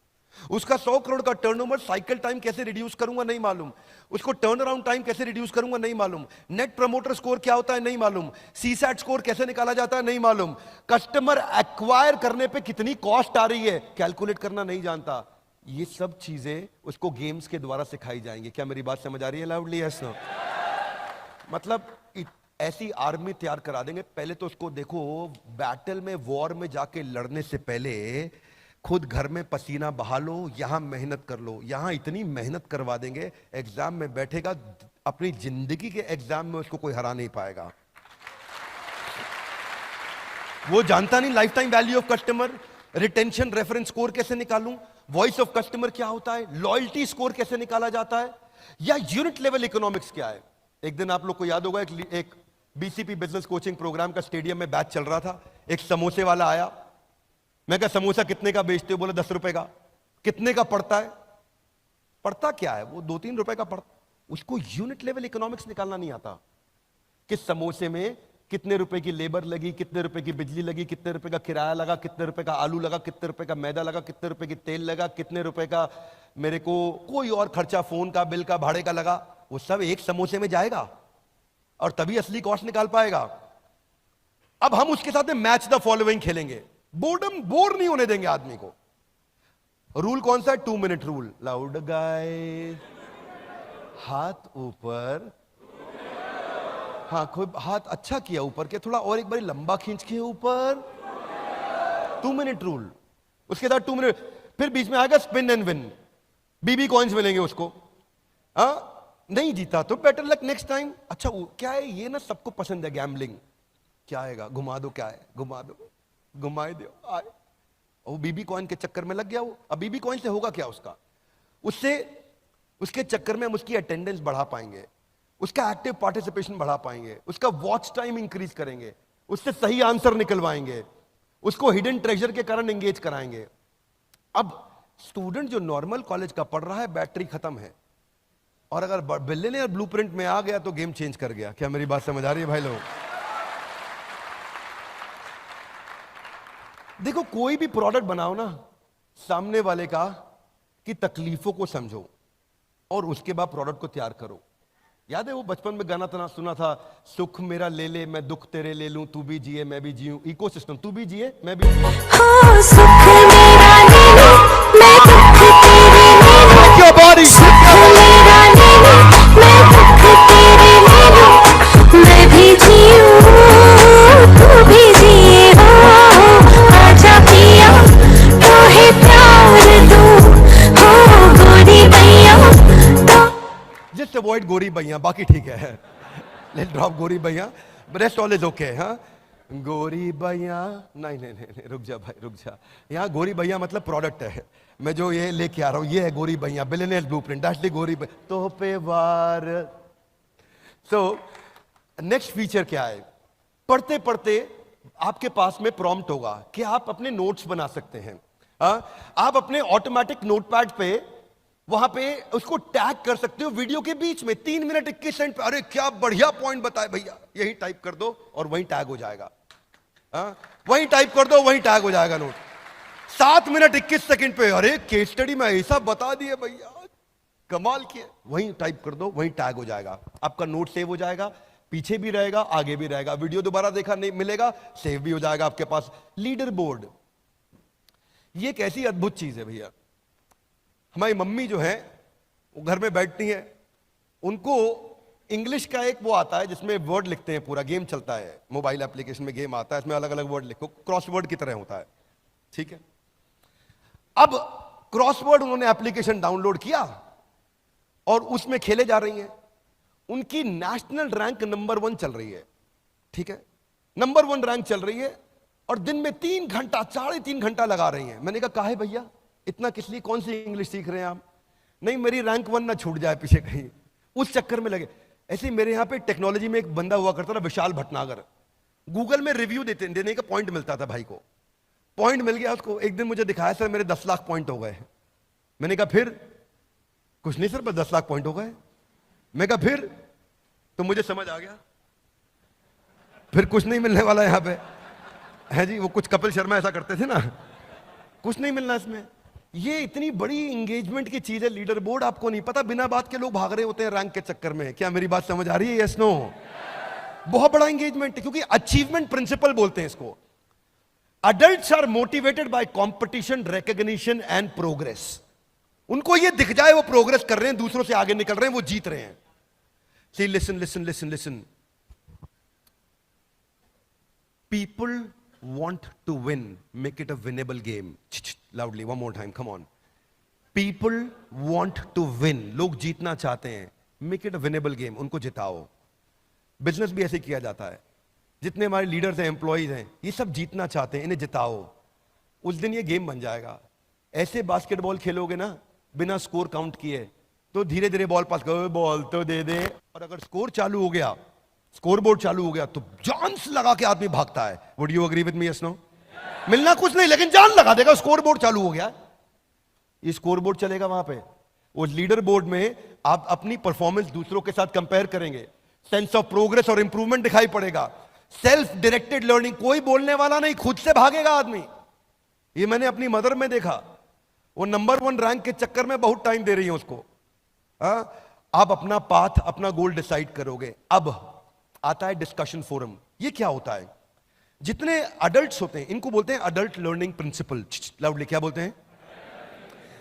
उसका 100 करोड़ का टर्नओवर, साइकिल टाइम कैसे रिड्यूस करूंगा नहीं मालूम, उसको टर्न अराउंड टाइम कैसे रिड्यूस करूंगा नहीं मालूम, नेट प्रमोटर स्कोर क्या होता है नहीं मालूम, सीसैट स्कोर कैसे निकाला जाता है नहीं मालूम, कस्टमर एक्वायर करने पे कितनी कॉस्ट आ रही है कैलकुलेट करना नहीं जानता। ये सब चीजें उसको गेम्स के द्वारा सिखाई जाएंगी। क्या मेरी बात समझ आ रही है? Loudly yes no. मतलब ऐसी आर्मी तैयार करा देंगे। पहले तो उसको देखो, बैटल में, वॉर में जाके लड़ने से पहले खुद घर में पसीना बहा लो, यहां मेहनत कर लो। यहां इतनी मेहनत करवा देंगे, एग्जाम में बैठेगा, अपनी जिंदगी के एग्जाम में उसको कोई हरा नहीं पाएगा। वो जानता नहीं life time value of customer, retention reference score कैसे निकालूं, वॉइस ऑफ कस्टमर क्या होता है, लॉयल्टी स्कोर कैसे निकाला जाता है, या यूनिट लेवल इकोनॉमिक्स क्या है। एक दिन आप लोग को याद होगा, एक बीसीपी बिजनेस कोचिंग प्रोग्राम का स्टेडियम में बैच चल रहा था। एक समोसे वाला आया, मैं कहा समोसा कितने का बेचते हो? बोला 10 रुपए का। कितने का पड़ता है? पड़ता क्या है वो? 2-3 रुपए का पड़ता। उसको यूनिट लेवल इकोनॉमिक्स निकालना नहीं आता कि समोसे में कितने रुपए की लेबर लगी, कितने रुपए की बिजली लगी, कितने रुपए का किराया लगा, कितने रुपए का आलू लगा, कितने रुपए का मैदा लगा, कितने रुपए की तेल लगा, कितने रुपए का मेरे को कोई और खर्चा, फोन का बिल का, भाड़े का लगा। वो सब एक समोसे में जाएगा और तभी असली कॉस्ट निकाल पाएगा। अब हम उसके साथ में मैच द फॉलोइंग खेलेंगे। बोर्डम, बोर नहीं होने देंगे आदमी को। रूल कौन सा है? 2 मिनट रूल। लाउड गाइस, हाथ ऊपर। हाँ, कोई हाथ अच्छा किया ऊपर के, थोड़ा और एक बार लंबा खींच के ऊपर। 2 मिनट रूल। उसके बाद 2 मिनट, फिर बीच में आएगा spin and win, BB coins मिलेंगे उसको। नहीं जीता तो बेटर लक नेक्स्ट टाइम। अच्छा क्या है ये? ना सबको पसंद है गैम्बलिंग। क्या आएगा? घुमा दो। क्या है? घुमा दो, घुमाए दो, आए। वो बीबी कॉइन के चक्कर में लग गया वो। अब बीबी कॉइन से होगा क्या उसका? उससे, उसके चक्कर में हम उसकी अटेंडेंस बढ़ा पाएंगे, उसका एक्टिव पार्टिसिपेशन बढ़ा पाएंगे, उसका वॉच टाइम इंक्रीज करेंगे, उससे सही आंसर निकलवाएंगे, उसको हिडन ट्रेजर के कारण एंगेज कराएंगे। अब स्टूडेंट जो नॉर्मल कॉलेज का पढ़ रहा है, बैटरी खत्म है, और अगर बिलियनियर ब्लूप्रिंट में आ गया तो गेम चेंज कर गया। क्या मेरी बात समझ आ रही है भाई लोग? देखो, कोई भी प्रोडक्ट बनाओ ना, सामने वाले का की तकलीफों को समझो और उसके बाद प्रोडक्ट को तैयार करो। याद है वो बचपन में गाना तना सुना था, सुख मेरा ले ले मैं दुख तेरे ले लूं, तू भी जिए मैं भी जीऊं, इकोसिस्टम, तू भी जिए मैं भी जीऊं। हाँ, सुख मेरा ले लो, मैं दुख तेरे ले लूं। क्यों बॉडी? सुख मेरा ले लो, मैं दुख तेरे ले लूं, मैं भी जीऊं, तू भी जिए। हो आजा पिया, तोहे प्यार दूं, हो गोरी भैया तो। जस्ट अवॉइड गोरी भैया, बाकी ठीक है। लेट्स ड्रॉप गोरी भैया, रेस्ट ऑल इज ओके। हाँ, गोरी भैया, नहीं नहीं नहीं, रुक जा भाई, रुक जा। यहाँ गोरी भैया मतलब प्रोडक्ट है, मैं जो ये लेके आ रहा हूँ ये है गोरी भैया, बिलियनियर्स ब्लूप्रिंट, दैट्स द गोरी भैया। तो पे वार। सो नेक्स्ट फीचर क्या है? पढ़ते पढ़ते आपके पास में प्रॉम्प्ट होगा कि आप अपने नोट्स बना सकते हैं। आप अपने ऑटोमेटिक नोटपैड पे वहां पे उसको टैग कर सकते हो वीडियो के बीच में। 3 मिनट 21 सेकंड पे, अरे क्या बढ़िया पॉइंट बताए भैया, यही टाइप कर दो और वहीं टैग हो जाएगा। वहीं टाइप कर दो, वहीं टैग हो जाएगा नोट। 7 मिनट 21 सेकंड पे, अरे केस स्टडी में ऐसा बता दिए भैया, कमाल किए, वहीं टाइप कर दो, वहीं टैग हो जाएगा। आपका नोट सेव हो जाएगा, पीछे भी रहेगा, आगे भी रहेगा। वीडियो दोबारा देखा नहीं मिलेगा, सेव भी हो जाएगा आपके पास। लीडर बोर्ड, ये एक ऐसी अद्भुत चीज है भैया। हमारी मम्मी जो है वो घर में बैठती है, उनको इंग्लिश का एक वो आता है जिसमें वर्ड लिखते हैं, पूरा गेम चलता है, मोबाइल एप्लीकेशन में गेम आता है, इसमें अलग अलग वर्ड लिखो, क्रॉसवर्ड की तरह होता है, ठीक है। अब क्रॉसवर्ड उन्होंने एप्लीकेशन डाउनलोड किया और उसमें खेले जा रही हैं। उनकी नेशनल रैंक नंबर 1 चल रही है, ठीक है, नंबर 1 रैंक चल रही है, और दिन में 3 घंटा 3.5 घंटा लगा रही हैं। मैंने कहा काहे भैया इतना किस लिए, कौन सी इंग्लिश सीख रहे हैं आप? नहीं मेरी रैंक 1 ना छूट जाए पीछे कहीं, उस चक्कर में लगे। ऐसे ही मेरे यहां पे टेक्नोलॉजी में एक बंदा हुआ करता था, विशाल भटनागर, गूगल में रिव्यू देने का पॉइंट मिलता था, भाई को पॉइंट मिल गया उसको। एक दिन मुझे दिखाया सर मेरे 10 लाख पॉइंट हो गए। मैंने कहा फिर? कुछ नहीं सर, बस 10 लाख पॉइंट हो गए। मैं कहा फिर? तो मुझे समझ आ गया फिर कुछ नहीं मिलने वाला यहां पे है जी। वो कुछ कपिल शर्मा ऐसा करते थे ना, कुछ नहीं मिलना इसमें। ये इतनी बड़ी इंगेजमेंट की चीज है, लीडर बोर्ड, आपको नहीं पता, बिना बात के लोग भाग रहे होते हैं रैंक के चक्कर में। क्या मेरी बात समझ आ रही है? Yes no? बहुत बड़ा इंगेजमेंट है, क्योंकि अचीवमेंट प्रिंसिपल बोलते हैं इसको। Adults are motivated by competition, recognition and progress. उनको ये दिख जाए वो प्रोग्रेस कर रहे हैं, दूसरों से आगे निकल रहे हैं, वो जीत रहे हैं। See listen listen listen listen, people want to win, make it a winnable game. Loudly, one more time, come on. People want to win, लोग जीतना चाहते हैं, make it a winnable game, उनको जिताओ। बिजनेस भी ऐसे किया जाता है, जितने हमारे लीडर्स हैं, एम्प्लॉइज हैं, ये सब जीतना चाहते हैं, इन्हें जिताओ, उस दिन ये गेम बन जाएगा। ऐसे बास्केटबॉल खेलोगे ना बिना स्कोर काउंट किए, तो धीरे धीरे बॉल पास करो, बॉल तो दे दे, और अगर स्कोर चालू हो गया, स्कोर बोर्ड चालू हो गया, तो जान से लगा के आदमी भागता है। Would you agree with me? Yes no? मिलना कुछ नहीं, लेकिन जान लगा देगा, स्कोर बोर्ड चालू हो गया। ये स्कोर बोर्ड चलेगा वहां पे, उस लीडर बोर्ड में आप अपनी परफॉर्मेंस दूसरों के साथ कंपेयर करेंगे, सेंस ऑफ प्रोग्रेस और इंप्रूवमेंट दिखाई पड़ेगा। सेल्फ डायरेक्टेड लर्निंग, कोई बोलने वाला नहीं, खुद से भागेगा आदमी। ये मैंने अपनी मदर में देखा, वो नंबर 1 रैंक के चक्कर में बहुत टाइम दे रही है उसको। आप अपना पाथ, अपना गोल डिसाइड करोगे। अब आता है डिस्कशन फोरम। ये क्या होता है? जितने अडल्ट्स होते हैं, इनको बोलते हैं अडल्ट लर्निंग प्रिंसिपल। लाउडली क्या बोलते हैं?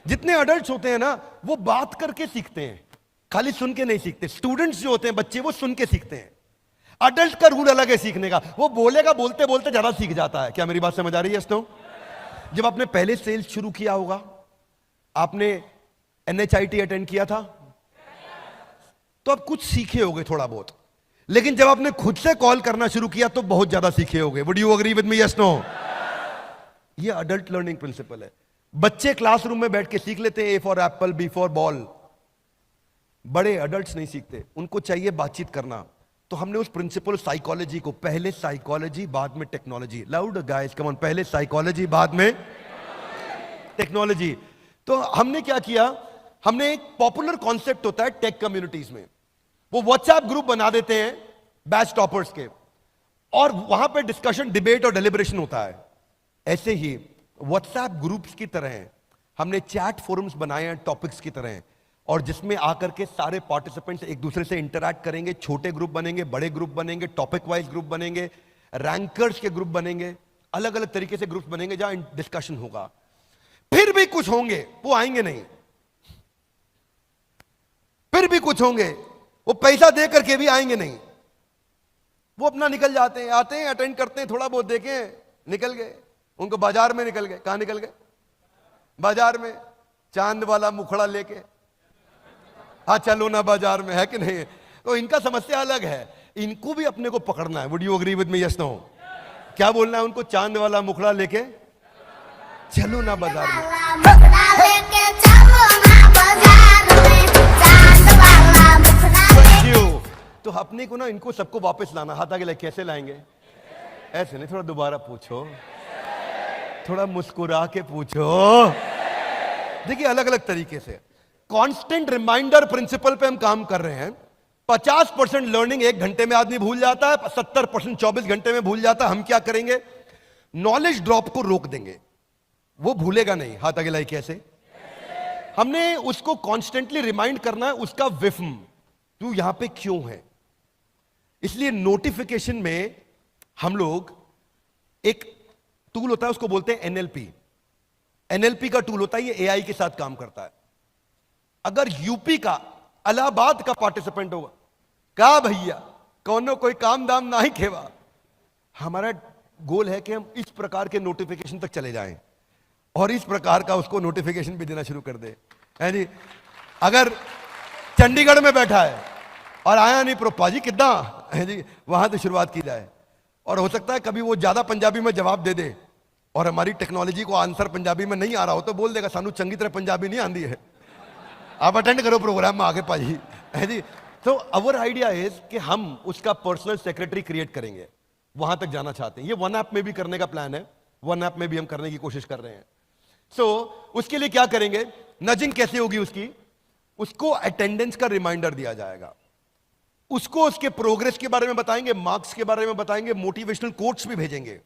जितने अडल्ट्स होते हैं ना, वो बात करके सीखते हैं, खाली सुन के नहीं सीखते। स्टूडेंट्स जो होते हैं, बच्चे, वो सुन के सीखते हैं। अडल्ट का रूल अलग है सीखने का, वो बोलेगा, बोलते बोलते ज्यादा सीख जाता है। क्या मेरी बात समझ आ रही है? Yes no? जब आपने पहले सेल्स शुरू किया होगा, आपने NHIT अटेंड किया था, तो आप कुछ सीखे होगे थोड़ा बहुत, लेकिन जब आपने खुद से कॉल करना शुरू किया तो बहुत ज्यादा सीखे होगे। Would you agree with me? Yes no? ये अडल्ट लर्निंग प्रिंसिपल है। बच्चे क्लासरूम में बैठ के सीख लेते हैं, A for Apple, B for ball. बड़े अडल्ट्स नहीं सीखते, उनको चाहिए बातचीत करना। तो हमने उस प्रिंसिपल साइकोलॉजी को, पहले साइकोलॉजी बाद में technology, loud guys come on, पहले साइकोलॉजी बाद में टेक्नोलॉजी। तो हमने क्या किया, हमने एक पॉपुलर कॉन्सेप्ट होता है टेक कम्युनिटीज में, वो व्हाट्सएप ग्रुप बना देते हैं बैच टॉपर्स के, और वहां पे डिस्कशन, डिबेट और डेलिब्रेशन होता है। ऐसे ही व्हाट्सएप ग्रुप्स की तरह हमने चैट फोरम्स बनाए हैं टॉपिक्स की तरह, और जिसमें आकर के सारे पार्टिसिपेंट्स एक दूसरे से इंटरैक्ट करेंगे। छोटे ग्रुप बनेंगे, बड़े ग्रुप बनेंगे, टॉपिक वाइज ग्रुप बनेंगे, रैंकर्स के ग्रुप बनेंगे, अलग अलग तरीके से ग्रुप बनेंगे जहां डिस्कशन होगा। फिर भी कुछ होंगे वो आएंगे नहीं, फिर भी कुछ होंगे वो पैसा दे करके भी आएंगे नहीं, वो अपना निकल जाते हैं, आते हैं, अटेंड करते हैं, थोड़ा बहुत देखें, निकल गए। उनको बाजार में निकल गए। कहां निकल गए? बाजार में, चांद वाला मुखड़ा लेके, हाँ चलो ना बाजार में, है कि नहीं? तो इनका समस्या अलग है, इनको भी अपने को पकड़ना है। Would you agree with me? Yes no? क्या बोलना है उनको? चांद वाला मुखड़ा लेके चलो ना बाजार में। तो अपने को ना, इनको सबको वापस लाना। हाथ आगे लगे, कैसे लाएंगे? ऐसे नहीं, थोड़ा दोबारा पूछो, थोड़ा मुस्कुरा के पूछो। देखिए अलग अलग तरीके से कांस्टेंट रिमाइंडर प्रिंसिपल पे हम काम कर रहे हैं। 50% लर्निंग 1 घंटे में आदमी भूल जाता है, 70% 24 घंटे में भूल जाता है। हम क्या करेंगे? नॉलेज ड्रॉप को रोक देंगे, वो भूलेगा नहीं। हाथ आगे लाई, कैसे? हमने उसको कॉन्स्टेंटली रिमाइंड करना है, उसका विफ्म, तू यहां पे क्यों है। इसलिए नोटिफिकेशन में हम लोग, एक टूल होता है उसको बोलते हैं NLP। NLP का टूल होता है, ये AI के साथ काम करता है। अगर यूपी का, इलाहाबाद का पार्टिसिपेंट होगा, कहा भैया कौनो कोई काम दाम ना ही खेवा। हमारा गोल है कि हम इस प्रकार के नोटिफिकेशन तक चले जाएं और इस प्रकार का उसको नोटिफिकेशन भी देना शुरू कर दे, है जी। अगर चंडीगढ़ में बैठा है और आया नहीं प्रोपा जी कितना है जी, वहां से शुरुआत की जाए। और हो सकता है कभी वो ज्यादा पंजाबी में जवाब दे दे और हमारी टेक्नोलॉजी को आंसर पंजाबी में नहीं आ रहा हो तो बोल देगा सानू चंगी तरह पंजाबी नहीं आती है, आप अटेंड करो प्रोग्राम में आगे पाजी, है जी। तो अवर आइडिया इज कि हम उसका पर्सनल सेक्रेटरी क्रिएट करेंगे, वहां तक जाना चाहते हैं। ये वन ऐप में भी करने का प्लान है, वन ऐप में भी हम करने की कोशिश कर रहे हैं। सो उसके लिए क्या करेंगे, नजिंग कैसे होगी उसकी, उसको अटेंडेंस का रिमाइंडर दिया जाएगा, उसको उसके प्रोग्रेस के बारे में बताएंगे, मार्क्स के बारे में बताएंगे, मोटिवेशनल कोट्स भी भेजेंगे,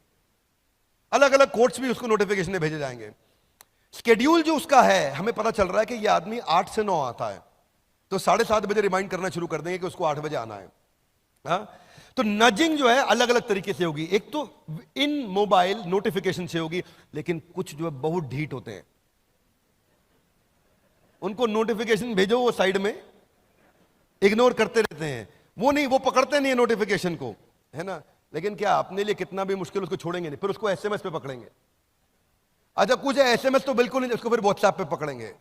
अलग अलग कोट्स भी उसको नोटिफिकेशन में भेजे जाएंगे। स्केड्यूल जो उसका है, हमें पता चल रहा है कि ये आदमी 8 से 9 आता है, तो 7:30 बजे रिमाइंड करना शुरू कर देंगे कि उसको 8 बजे आना है। हाँ? तो नजिंग जो है अलग अलग तरीके से होगी, एक तो इन मोबाइल नोटिफिकेशन से होगी, लेकिन कुछ जो है बहुत ढीठ होते हैं, उनको नोटिफिकेशन भेजो वो साइड में इग्नोर करते रहते हैं, वो नहीं, वो पकड़ते नहीं है नोटिफिकेशन को, है ना। लेकिन क्या अपने लिए कितना भी मुश्किल उसको छोड़ेंगे नहीं, फिर उसको एसएमएस पे पकड़ेंगे। अच्छा कुछ है एसएमएस तो बिल्कुल नहीं, उसको फिर व्हाट्सएप पे पकड़ेंगे,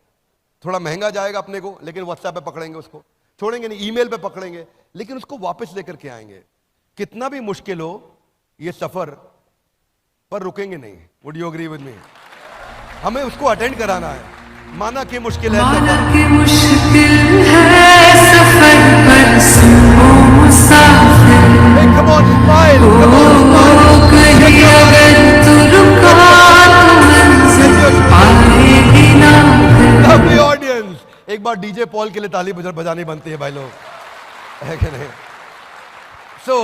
थोड़ा महंगा जाएगा अपने को, लेकिन व्हाट्सएप पे पकड़ेंगे उसको, छोड़ेंगे नहीं, ईमेल पे पकड़ेंगे, लेकिन उसको वापस लेकर के आएंगे। कितना भी मुश्किल हो ये सफर, पर रुकेंगे नहीं। Would you agree with me? हमें उसको अटेंड कराना है। माना कि मुश्किल है, माना कि मुश्किल है सफर पर सुनो मुसाफिर, come on, smile, come on, ओ कहीं अगर तू रुका तो मंजिल पाएगी ना फिर। lovely audience, एक बार डीजे पॉल के लिए ताली बजानी बनती है भाई लोग, है कि नहीं। सो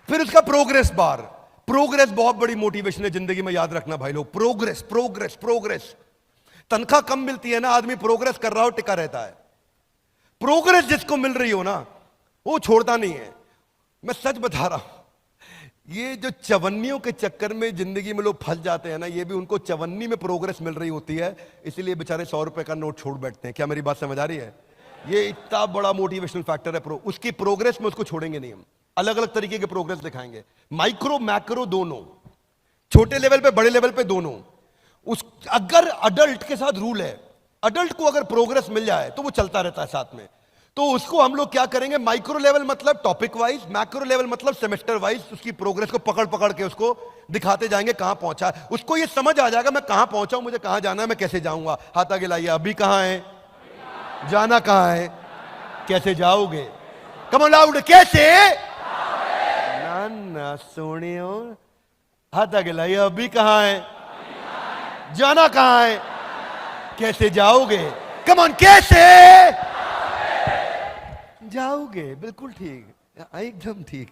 फिर उसका प्रोग्रेस बार, प्रोग्रेस बहुत बड़ी मोटिवेशन है जिंदगी में, याद रखना भाई लोग, प्रोग्रेस प्रोग्रेस प्रोग्रेस। तनख्वाह कम मिलती है ना, आदमी प्रोग्रेस कर रहा हो टिका रहता है, प्रोग्रेस जिसको मिल रही हो ना वो छोड़ता नहीं है। मैं सच बता रहा हूं, ये जो चवन्नियों के चक्कर में जिंदगी में लोग फंस जाते हैं ना, ये भी उनको चवन्नी में प्रोग्रेस मिल रही होती है, इसीलिए बेचारे 100 रुपए का नोट छोड़ बैठते हैं। क्या मेरी बात समझ आ रही है? ये इतना बड़ा मोटिवेशनल फैक्टर है। उसकी प्रोग्रेस में उसको छोड़ेंगे नहीं हम, अलग अलग तरीके के प्रोग्रेस दिखाएंगे, माइक्रो मैक्रो दोनों, छोटे लेवल पे बड़े लेवल पे दोनों। उस अगर अडल्ट के साथ रूल है, अडल्ट को अगर प्रोग्रेस मिल जाए तो वो चलता रहता है साथ में, तो उसको हम लोग क्या करेंगे, माइक्रो लेवल मतलब टॉपिक वाइज, मैक्रो लेवल मतलब सेमेस्टर वाइज उसकी प्रोग्रेस को पकड़ पकड़ के उसको दिखाते जाएंगे कहां पहुंचा है। उसको ये समझ आ जाएगा मैं कहां पहुंचा हूं, मुझे कहां जाना है, मैं कैसे जाऊंगा। हाथ आगे लाइए, अभी कहां है, जाना कहां है, कैसे जाओगे, कम ऑन लाउड, कैसे ना ना सोनियो, हाथ आगे लाइए, अभी कहां है, जाना कहां है, कैसे जाओगे, कम ऑन, कैसे जाओगे, बिल्कुल ठीक, एकदम ठीक।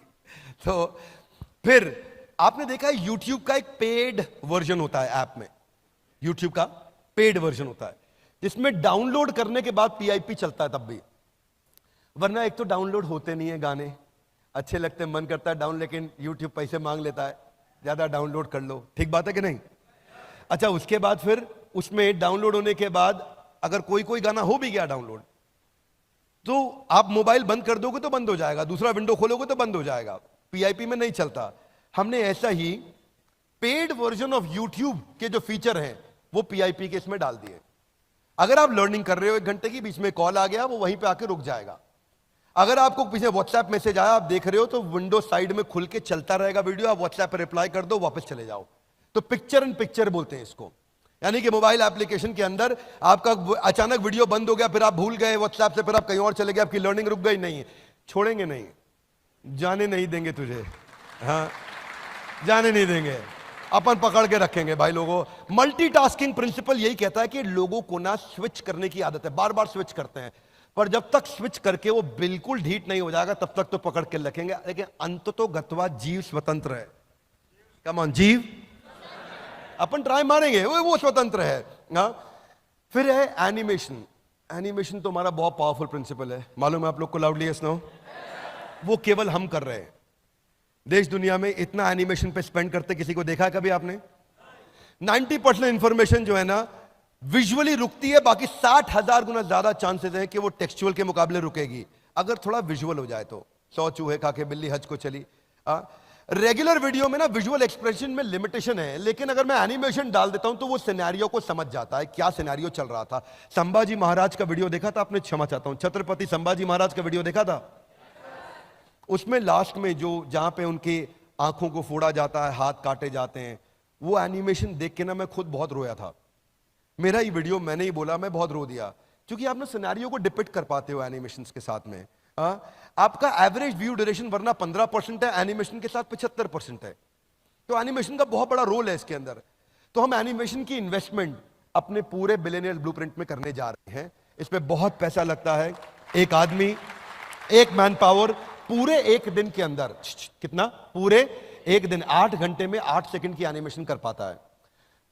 तो फिर आपने देखा है YouTube का एक पेड वर्जन होता है, ऐप में YouTube का पेड वर्जन होता है जिसमें डाउनलोड करने के बाद PIP चलता है तब भी, वरना एक तो डाउनलोड होते नहीं है गाने, अच्छे लगते हैं, मन करता है डाउन, लेकिन YouTube पैसे मांग लेता है, ज्यादा डाउनलोड कर लो, ठीक बात है कि नहीं। अच्छा उसके बाद फिर उसमें डाउनलोड होने के बाद अगर कोई कोई गाना हो भी गया डाउनलोड, तो आप मोबाइल बंद कर दोगे तो बंद हो जाएगा, दूसरा विंडो खोलोगे तो बंद हो जाएगा, PIP में नहीं चलता। हमने ऐसा ही पेड वर्जन ऑफ YouTube के जो फीचर हैं वो PIP के इसमें डाल दिए। अगर आप लर्निंग कर रहे हो 1 घंटे की, बीच में कॉल आ गया, वो वहीं पे आके रुक जाएगा। अगर आपको पीछे WhatsApp मैसेज आया, आप देख रहे हो, तो विंडो साइड में खुल के चलता रहेगा वीडियो, आप WhatsApp पे रिप्लाई कर दो, वापस चले जाओ। तो पिक्चर इन पिक्चर बोलते हैं इसको, यानी कि मोबाइल एप्लीकेशन के अंदर आपका अचानक वीडियो बंद हो गया, फिर आप भूल गए WhatsApp से, फिर आप कहीं और चले गए, आपकी लर्निंग रुक गई, नहीं, छोड़ेंगे नहीं, जाने नहीं देंगे तुझे, हाँ जाने नहीं देंगे, अपन पकड़ के रखेंगे भाई लोगों। मल्टीटास्किंग प्रिंसिपल यही कहता है कि लोगों को ना स्विच करने की आदत है, बार बार स्विच करते हैं, पर जब तक स्विच करके वो बिल्कुल ढीठ नहीं हो जाएगा तब तक तो पकड़ के रखेंगे, लेकिन अंततो गत्वा जीव स्वतंत्र है। कम ऑन, जीव अपन ट्राई मारेंगे, वो स्वतंत्र है। हाँ फिर है एनिमेशन। एनिमेशन तो हमारा बहुत पावरफुल प्रिंसिपल है, मालूम है आप लोग को, लाउडली सुनो। वो केवल हम कर रहे हैं, देश दुनिया में इतना एनिमेशन पे स्पेंड करते किसी को देखा है कभी आपने? 90% इंफॉर्मेशन जो है ना विजुअली रुकती है, बाकी 60,000 गुना ज्यादा चांसेस हैं कि वो टेक्सचुअल के मुकाबले रुकेगी। अगर थोड़ा विजुअल हो जाए तो 100 चूहे खा के बिल्ली हज को चली। रेगुलर वीडियो में ना विजुअल एक्सप्रेशन में लिमिटेशन है, लेकिन अगर मैं एनिमेशन डाल देता हूं तो वो सिनेरियो को समझ जाता है, क्या सिनेरियो चल रहा था। संभाजी महाराज का वीडियो देखा था आपने? क्षमा चाहता हूं, छत्रपति संभाजी महाराज का वीडियो देखा था? उसमें लास्ट में जो जहां पे उनकी आंखों को फोड़ा जाता है, हाथ काटे जाते हैं, वो एनिमेशन देख के ना मैं खुद बहुत रोया था। मेरा ही वीडियो, मैंने ही बोला, मैं बहुत रो दिया, क्योंकि आप ना सिनेरियो को डिपिक्ट कर पाते हो एनिमेशन के साथ में। आपका एवरेज व्यू ड्यूरेशन वरना 15% है, एनिमेशन के साथ 75% है, तो एनिमेशन का बहुत बड़ा रोल है इसके अंदर। तो हम एनिमेशन की इन्वेस्टमेंट अपने पूरे बिलियनियर ब्लूप्रिंट में करने जा रहे हैं। इस पे बहुत पैसा लगता है। एक आदमी, एक मैन पावर पूरे एक दिन के अंदर, कितना? पूरे एक दिन 8 घंटे में 8 सेकंड की एनिमेशन कर पाता है।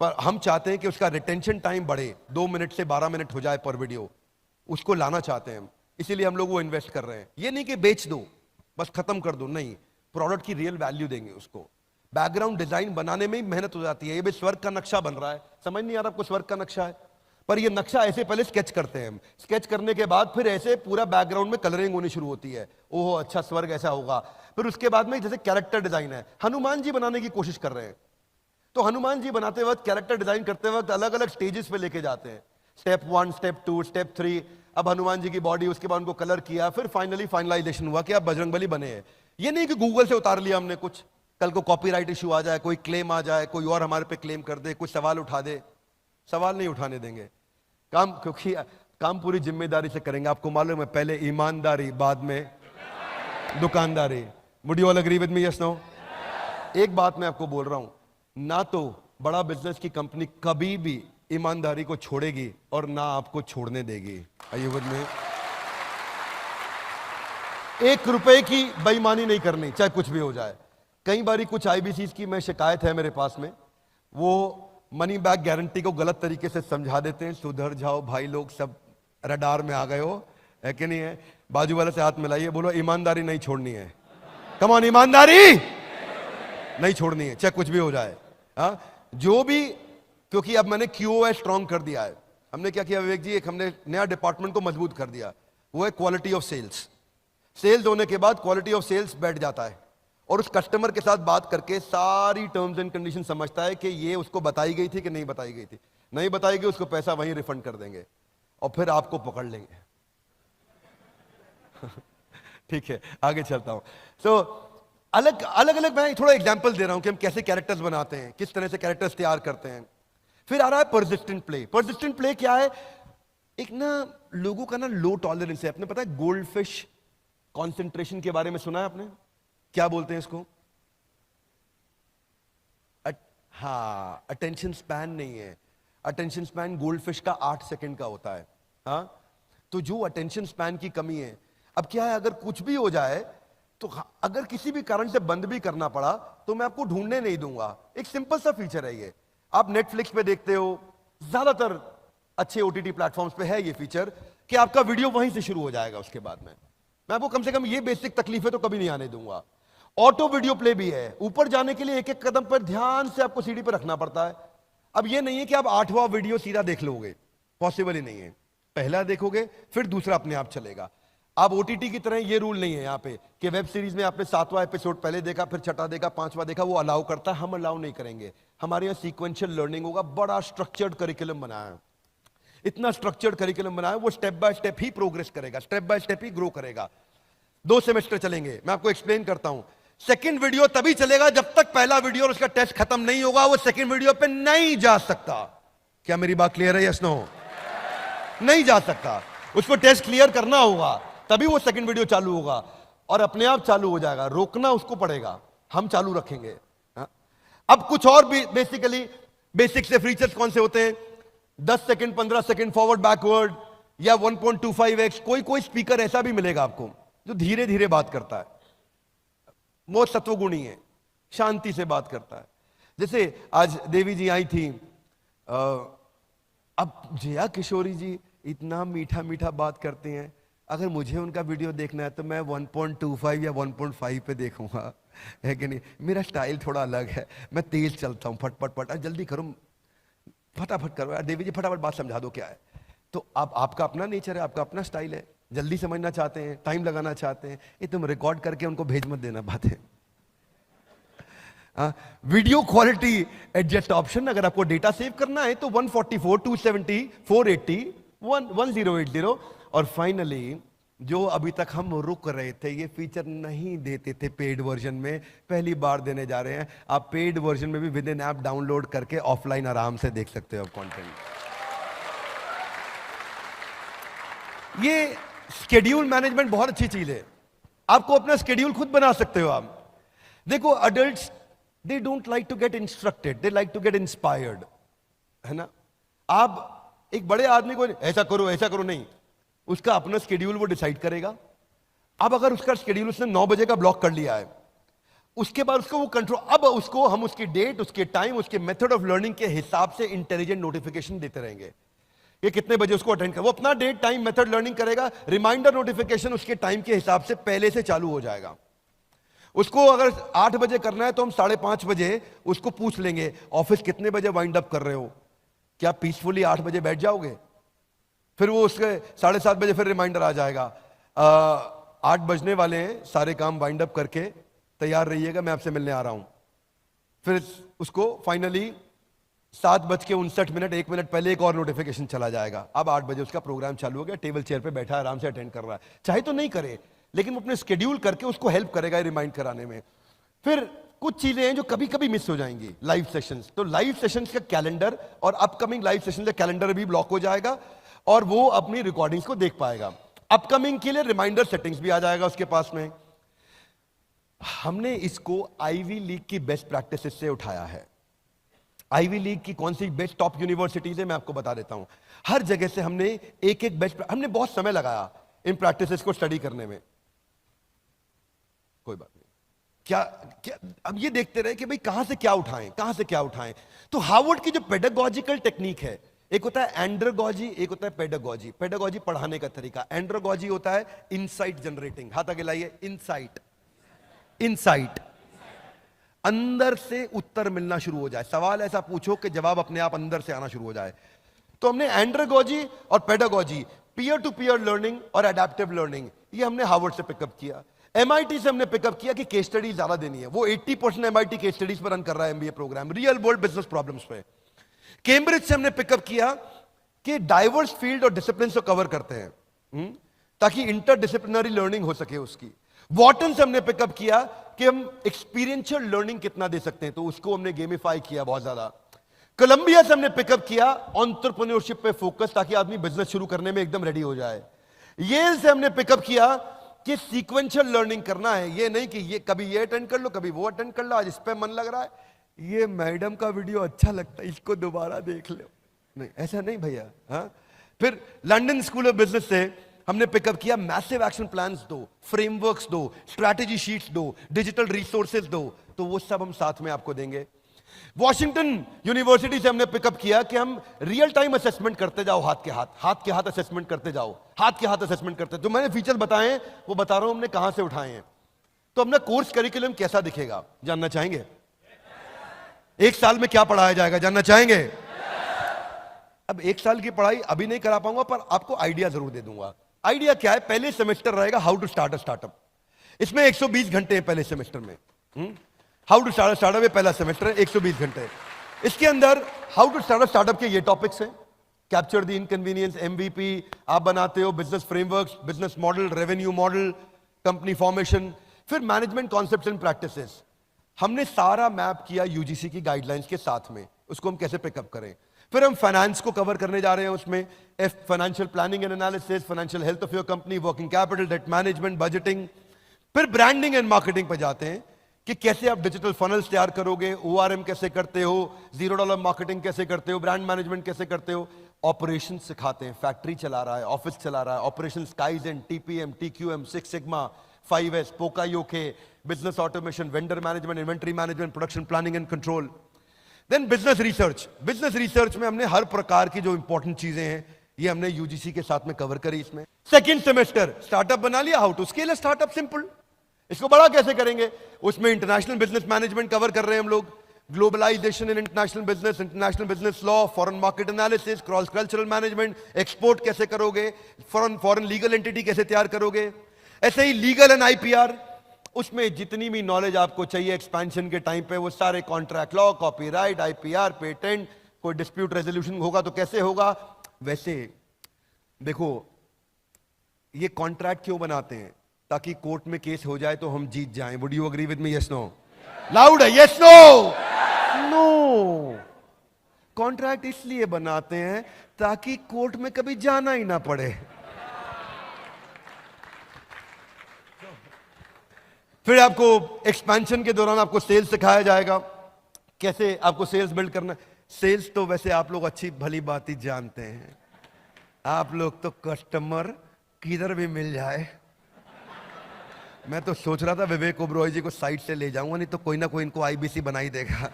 पर हम चाहते हैं कि उसका रिटेंशन टाइम बढ़े, 2 मिनट से 12 मिनट हो जाए पर वीडियो, उसको लाना चाहते हैं हम, इसीलिए हम लोग वो इन्वेस्ट कर रहे हैं। ये नहीं कि बेच दो बस खत्म कर दो, नहीं, प्रोडक्ट की रियल वैल्यू देंगे उसको। बैकग्राउंड डिजाइन बनाने में ही मेहनत हो जाती है। ये भी स्वर्ग का नक्शा बन रहा है, समझ नहीं आ रहा आपको स्वर्ग का नक्शा है, पर ये नक्शा ऐसे पहले स्केच करते हैं हम, स्केच करने के बाद फिर ऐसे पूरा बैकग्राउंड में कलरिंग होनी शुरू होती है। ओहो अच्छा स्वर्ग ऐसा होगा। फिर उसके बाद में जैसे कैरेक्टर डिजाइन है, हनुमान जी बनाने की कोशिश कर रहे हैं, तो हनुमान जी बनाते वक्त, कैरेक्टर डिजाइन करते वक्त अलग अलग स्टेजेस पे लेके जाते हैं, स्टेप 1, स्टेप 2, स्टेप 3। अब हनुमान जी की बॉडी, उसके बाद उनको कलर किया, फिर फाइनली फाइनलाइजेशन हुआ कि आप बजरंगबली बने हैं। ये नहीं कि गूगल से उतार लिया हमने कुछ, कल को कॉपीराइट इशू आ जाए, कोई क्लेम आ जाए, कोई और हमारे पे क्लेम कर दे, कुछ सवाल उठा दे। सवाल नहीं उठाने देंगे काम, क्योंकि काम पूरी जिम्मेदारी से करेंगे। आपको मालूम है, पहले ईमानदारी, बाद में दुकानदारी। Would you all agree with me? Yes no? एक बात मैं आपको बोल रहा हूं, ना तो बड़ा बिजनेस की कंपनी कभी भी ईमानदारी को छोड़ेगी और ना आपको छोड़ने देगी। आर यू विद मी? 1 रुपए की बेईमानी नहीं करनी, चाहे कुछ भी हो जाए। कई बारी कुछ आईबीसीज की मैं शिकायत है मेरे पास में, वो मनी बैक गारंटी को गलत तरीके से समझा देते हैं। सुधर जाओ भाई लोग, सब रडार में आ गए हो, है कि नहीं है? बाजू वाले से हाथ मिलाइए, बोलो ईमानदारी नहीं छोड़नी है। कम ऑन, ईमानदारी नहीं छोड़नी है, चाहे कुछ भी हो जाए। जो भी, क्योंकि अब मैंने QoS स्ट्रॉन्ग कर दिया है। हमने क्या किया विवेक जी, एक हमने नया डिपार्टमेंट को मजबूत कर दिया, वो है क्वालिटी ऑफ सेल्स। सेल्स होने के बाद क्वालिटी ऑफ सेल्स बैठ जाता है और उस कस्टमर के साथ बात करके सारी टर्म्स एंड कंडीशन समझता है कि ये उसको बताई गई थी कि नहीं बताई गई थी। नहीं बताई गई, उसको पैसा वहीं रिफंड कर देंगे और फिर आपको पकड़ लेंगे। ठीक है, आगे चलता हूं। सो अलग अलग मैं थोड़ा एग्जांपल दे रहा हूं कि हम कैसे कैरेक्टर्स बनाते हैं, किस तरह से कैरेक्टर्स तैयार करते हैं। फिर आ रहा है परसिस्टेंट प्ले। परसिस्टेंट प्ले क्या है? एक ना लोगों का ना लो टॉलरेंस है। आपने पता है गोल्डफिश कॉन्सेंट्रेशन के बारे में सुना है आपने? क्या बोलते हैं इसको? हाँ, अटेंशन स्पैन नहीं है। अटेंशन स्पैन गोल्डफिश का 8 सेकंड का होता है। हाँ, तो जो अटेंशन स्पैन की कमी है, अब क्या है, अगर कुछ भी हो जाए तो अगर किसी भी कारण से बंद भी करना पड़ा तो मैं आपको ढूंढने नहीं दूंगा। एक सिंपल सा फीचर है ये। आप नेटफ्लिक्स पे देखते हो, ज्यादातर अच्छे OTT प्लेटफॉर्म्स पे है ये फीचर कि आपका वीडियो वहीं से शुरू हो जाएगा। उसके बाद में मैं आपको कम से कम ये बेसिक तकलीफें तो कभी नहीं आने दूंगा। ऑटो वीडियो प्ले भी है। ऊपर जाने के लिए एक एक कदम पर ध्यान से आपको सीढ़ी पर रखना पड़ता है। अब ये नहीं है कि आप 8वां वीडियो सीधा देख लोगे, पॉसिबल ही नहीं है। पहला देखोगे फिर दूसरा अपने आप चलेगा। अब OTT की तरह ये रूल नहीं है यहाँ पे कि वेब सीरीज में आपने 7वां एपिसोड पहले देखा, फिर 6वां देखा, 5वां देखा, वो अलाउ करता है। हम अलाउ नहीं करेंगे। हमारे यहाँ सीक्वेंशियल लर्निंग होगा। बड़ा स्ट्रक्चर्ड करिकुलम बनाया है, इतना स्ट्रक्चर्ड करिकुलम बनाया है, वो स्टेप बाय स्टेप ही प्रोग्रेस करेगा, स्टेप बाय स्टेप ही ग्रो करेगा। 2 सेमेस्टर चलेंगे। मैं आपको एक्सप्लेन करता हूं। सेकंड वीडियो तभी चलेगा जब तक पहला वीडियो और उसका टेस्ट खत्म नहीं होगा, वो सेकंड वीडियो पे नहीं जा सकता। क्या मेरी बात क्लियर है? Yes no? नहीं जा सकता। उसको टेस्ट क्लियर करना होगा, तभी वो सेकंड वीडियो चालू होगा और अपने आप चालू हो जाएगा। रोकना उसको पड़ेगा, हम चालू रखेंगे। अब कुछ और भी बेसिक से फीचर्स कौन से होते हैं? 10 सेकंड, 15 सेकंड फॉरवर्ड बैकवर्ड या 1.25x। कोई स्पीकर ऐसा भी मिलेगा आपको जो धीरे धीरे बात करता है, बहुत सत्वगुणी है, शांति से बात करता है। जैसे आज देवी जी आई थी, अब जया किशोरी जी इतना मीठा मीठा बात करते हैं। अगर मुझे उनका वीडियो देखना है तो मैं 1.25 या 1.5 पे देखूंगा, है कि नहीं? मेरा स्टाइल थोड़ा अलग है, मैं तेज चलता हूं, फटफट जल्दी करो, फटाफट करो। देवी जी फटाफट बात समझा दो क्या है। तो अब आपका अपना नेचर है, आपका अपना स्टाइल है। जल्दी समझना चाहते हैं, टाइम लगाना चाहते हैं, ये तुम रिकॉर्ड करके उनको भेज मत देना बातें। वीडियो क्वालिटी एडजस्ट ऑप्शन, अगर आपको डेटा सेव करना है तो 144, 270, 480, 1080। और फाइनली जो अभी तक हम रुक रहे थे, ये फीचर नहीं देते थे पेड वर्जन में, पहली बार देने जा रहे हैं। आप पेड वर्जन में भी विद इन ऐप डाउनलोड करके ऑफलाइन आराम से देख सकते हो कंटेंट। ये शेड्यूल मैनेजमेंट बहुत अच्छी चीज है, आपको अपना शेड्यूल खुद बना सकते हो आप। देखो adults they don't like to get instructed, they like to get inspired, है ना। आप एक बड़े आदमी को ऐसा करो नहीं, उसका अपना शेड्यूल वो डिसाइड करेगा। अब अगर उसका शेड्यूल उसने 9 बजे का ब्लॉक कर लिया है, उसके बाद उसको वो कंट्रोल, अब उसको हम उसकी डेट, उसके टाइम, उसके मेथड ऑफ लर्निंग के हिसाब से इंटेलिजेंट नोटिफिकेशन देते रहेंगे। ये कितने बजे उसको अटेंड कर, वो अपना डेट टाइम मेथड लर्निंग करेगा। रिमाइंडर नोटिफिकेशन उसके टाइम के हिसाब से पहले से चालू हो जाएगा। उसको अगर 8 बजे करना है तो हम 5:30 बजे उसको पूछ लेंगे, ऑफिस कितने बजे वाइंड अप कर रहे हो, क्या पीसफुली 8 बजे बैठ जाओगे। फिर वो उसके 7:30 बजे फिर रिमाइंडर आ जाएगा, 8 बजने वाले हैं, सारे काम वाइंड अप करके तैयार रहिएगा, मैं आपसे मिलने आ रहा हूं। फिर उसको फाइनली 7:59, 1 मिनट पहले एक और नोटिफिकेशन चला जाएगा। अब 8 बजे उसका प्रोग्राम चालू हो गया, टेबल चेयर पे बैठा आराम से अटेंड कर रहा है। चाहे तो नहीं करे, लेकिन वो अपने स्केड्यूल करके उसको हेल्प करेगा रिमाइंड कराने में। फिर कुछ चीजें हैं जो कभी कभी मिस हो जाएंगी, लाइव सेशंस। तो लाइव सेशंस का कैलेंडर और अपकमिंग लाइव सेशन का कैलेंडर भी ब्लॉक हो जाएगा और वो अपनी रिकॉर्डिंग्स को देख पाएगा। अपकमिंग के लिए रिमाइंडर सेटिंग्स भी आ जाएगा उसके पास में। हमने इसको आईवी लीग की बेस्ट प्रैक्टिसेस से उठाया है। आईवी लीग की कौन सी बेस्ट टॉप यूनिवर्सिटीज है मैं आपको बता देता हूं। हर जगह से हमने एक बेस्ट, हमने बहुत समय लगाया इन प्रैक्टिसेस को स्टडी करने में। कोई बात नहीं, क्या अब ये देखते रहे कि भाई कहां से क्या उठाएं। तो हार्वर्ड की जो पेडागोजिकल टेक्निक है, एक होता है एंड्रोगॉजी, एक होता है पेडागोजी। पेडागोजी पढ़ाने का तरीका, एंड्रोगॉजी होता है इनसाइट जनरेटिंग। हाथ आगे लाइए, इनसाइट अंदर से उत्तर मिलना शुरू हो जाए, सवाल ऐसा पूछो कि जवाब अपने आप अंदर से आना शुरू हो जाए। तो हमने एंड्रोगॉजी और pedagogy, peer to peer learning और एडेप्टिव लर्निंग, ये हमने हार्वर्ड से पिकअप किया। एमआईटी से हमने पिकअप किया कि केस स्टडी ज्यादा देनी है, वो 80% एमआईटी केस स्टडीज पर रन कर रहा है MBA program, real world business problems पे। कैम्ब्रिज से हमने पिकअप किया कि डाइवर्स फील्ड और डिसिप्लिन को कवर करते हैं ताकि इंटरडिसिप्लिनरी लर्निंग हो सके उसकी। वॉटन से हमने पिकअप किया कि हम एक्सपीरियंशियल लर्निंग कितना दे सकते हैं, तो उसको हमने गेमिफाई किया बहुत ज्यादा। कोलंबिया से हमने पिकअप किया एंटरप्रेन्योरशिप पे फोकस, ताकि आदमी बिजनेस शुरू करने में एकदम रेडी हो जाए। येल से हमने पिकअप किया कि सीक्वेंशियल लर्निंग करना है, ये नहीं कि ये कभी ये अटेंड कर लो कभी वो अटेंड कर लो, आज इस पे मन लग रहा है, ये मैडम का वीडियो अच्छा लगता है इसको दोबारा देख लो, नहीं ऐसा नहीं भैया। हाँ, फिर लंदन स्कूल ऑफ बिजनेस से हमने पिकअप किया मैसिव एक्शन प्लान्स दो, फ्रेमवर्क्स दो, स्ट्रैटेजी शीट्स दो, डिजिटल रिसोर्सेज दो, तो वो सब हम साथ में आपको देंगे। वॉशिंगटन यूनिवर्सिटी से हमने पिकअप किया कि हम रियल टाइम असेसमेंट करते जाओ, हाथ के हाथ असेसमेंट करते जाओ, असेसमेंट करते। जो मैंने फीचर बताए वो बता रहा हूं हमने कहां से उठाए हैं। तो अपना कोर्स करिकुलम कैसा दिखेगा जानना चाहेंगे? 1 साल में क्या पढ़ाया जाएगा जानना चाहेंगे? अब 1 साल की पढ़ाई अभी नहीं करा पाऊंगा, पर आपको आइडिया जरूर दे दूंगा। आइडिया क्या है? पहले सेमेस्टर रहेगा how to start a startup, इसमें 120 घंटे हैं पहले सेमेस्टर में। हाउ टू स्टार्ट स्टार्टअप पहला सेमेस्टर है, 120 घंटे। इसके अंदर हाउ टू स्टार्ट स्टार्टअप के ये टॉपिक्स हैं, कैप्चर द इनकन्वीनियंस, एमवीपी आप बनाते हो, business frameworks, business model, revenue model, company formation, फिर मैनेजमेंट कॉन्सेप्ट्स एंड प्रैक्टिसेस। हमने सारा मैप किया यूजीसी की गाइडलाइंस के साथ में, उसको हम कैसे पिकअप करें। फिर हम फाइनेंस को कवर करने जा रहे हैं, उसमें financial planning and analysis, financial health of your company, working capital, debt management, budgeting. फिर ब्रांडिंग एंड मार्केटिंग पर जाते हैं कि कैसे आप डिजिटल फनल्स तैयार करोगे, ओआरएम कैसे करते हो, $0 मार्केटिंग कैसे करते हो, ब्रांड मैनेजमेंट कैसे करते हो। ऑपरेशन सिखाते हैं, फैक्ट्री चला रहा है, ऑफिस चला रहा है, operation, kaizen, TPM, TQM, 6 sigma, 5S, pokayoke, business automation, vendor management, inventory management, production planning and control. Then business research. Business research में हमने हर प्रकार की जो इंपॉर्टेंट चीजें हैं ये हमने यूजीसी के साथ में कवर करी। इसमें सेकंड सेमेस्टर स्टार्टअप बना लिया, how to scale a startup, simple, इसको बड़ा कैसे करेंगे, उसमें इंटरनेशनल बिजनेस मैनेजमेंट कवर कर रहे हैं हम लोग, globalisation in international business law, foreign market analysis, cross cultural management, export कैसे करोगे, फॉरेन लीगल एंटिटी कैसे तैयार करोगे, ऐसे ही लीगल एंड आईपीआर, उसमें जितनी भी नॉलेज आपको चाहिए एक्सपेंशन के टाइम पे, वो सारे contract law, copyright, IPR, patent, कोई डिस्प्यूट रेजोल्यूशन होगा तो कैसे होगा। वैसे देखो, ये कॉन्ट्रैक्ट क्यों बनाते हैं? ताकि कोर्ट में केस हो जाए तो हम जीत जाएं। Would you agree with me? Yes no? Loud है, यस नो? नो। कॉन्ट्रैक्ट इसलिए बनाते हैं ताकि कोर्ट में कभी जाना ही ना पड़े। फिर आपको एक्सपेंशन के दौरान आपको सेल्स सिखाया जाएगा, कैसे आपको सेल्स बिल्ड करना। सेल्स तो वैसे आप लोग अच्छी भली बात ही जानते हैं, आप लोग तो कस्टमर किधर भी मिल जाए। मैं तो सोच रहा था विवेक ओबरॉय जी को साइड से ले जाऊंगा, नहीं तो कोई ना कोई इनको आईबीसी बना ही देगा।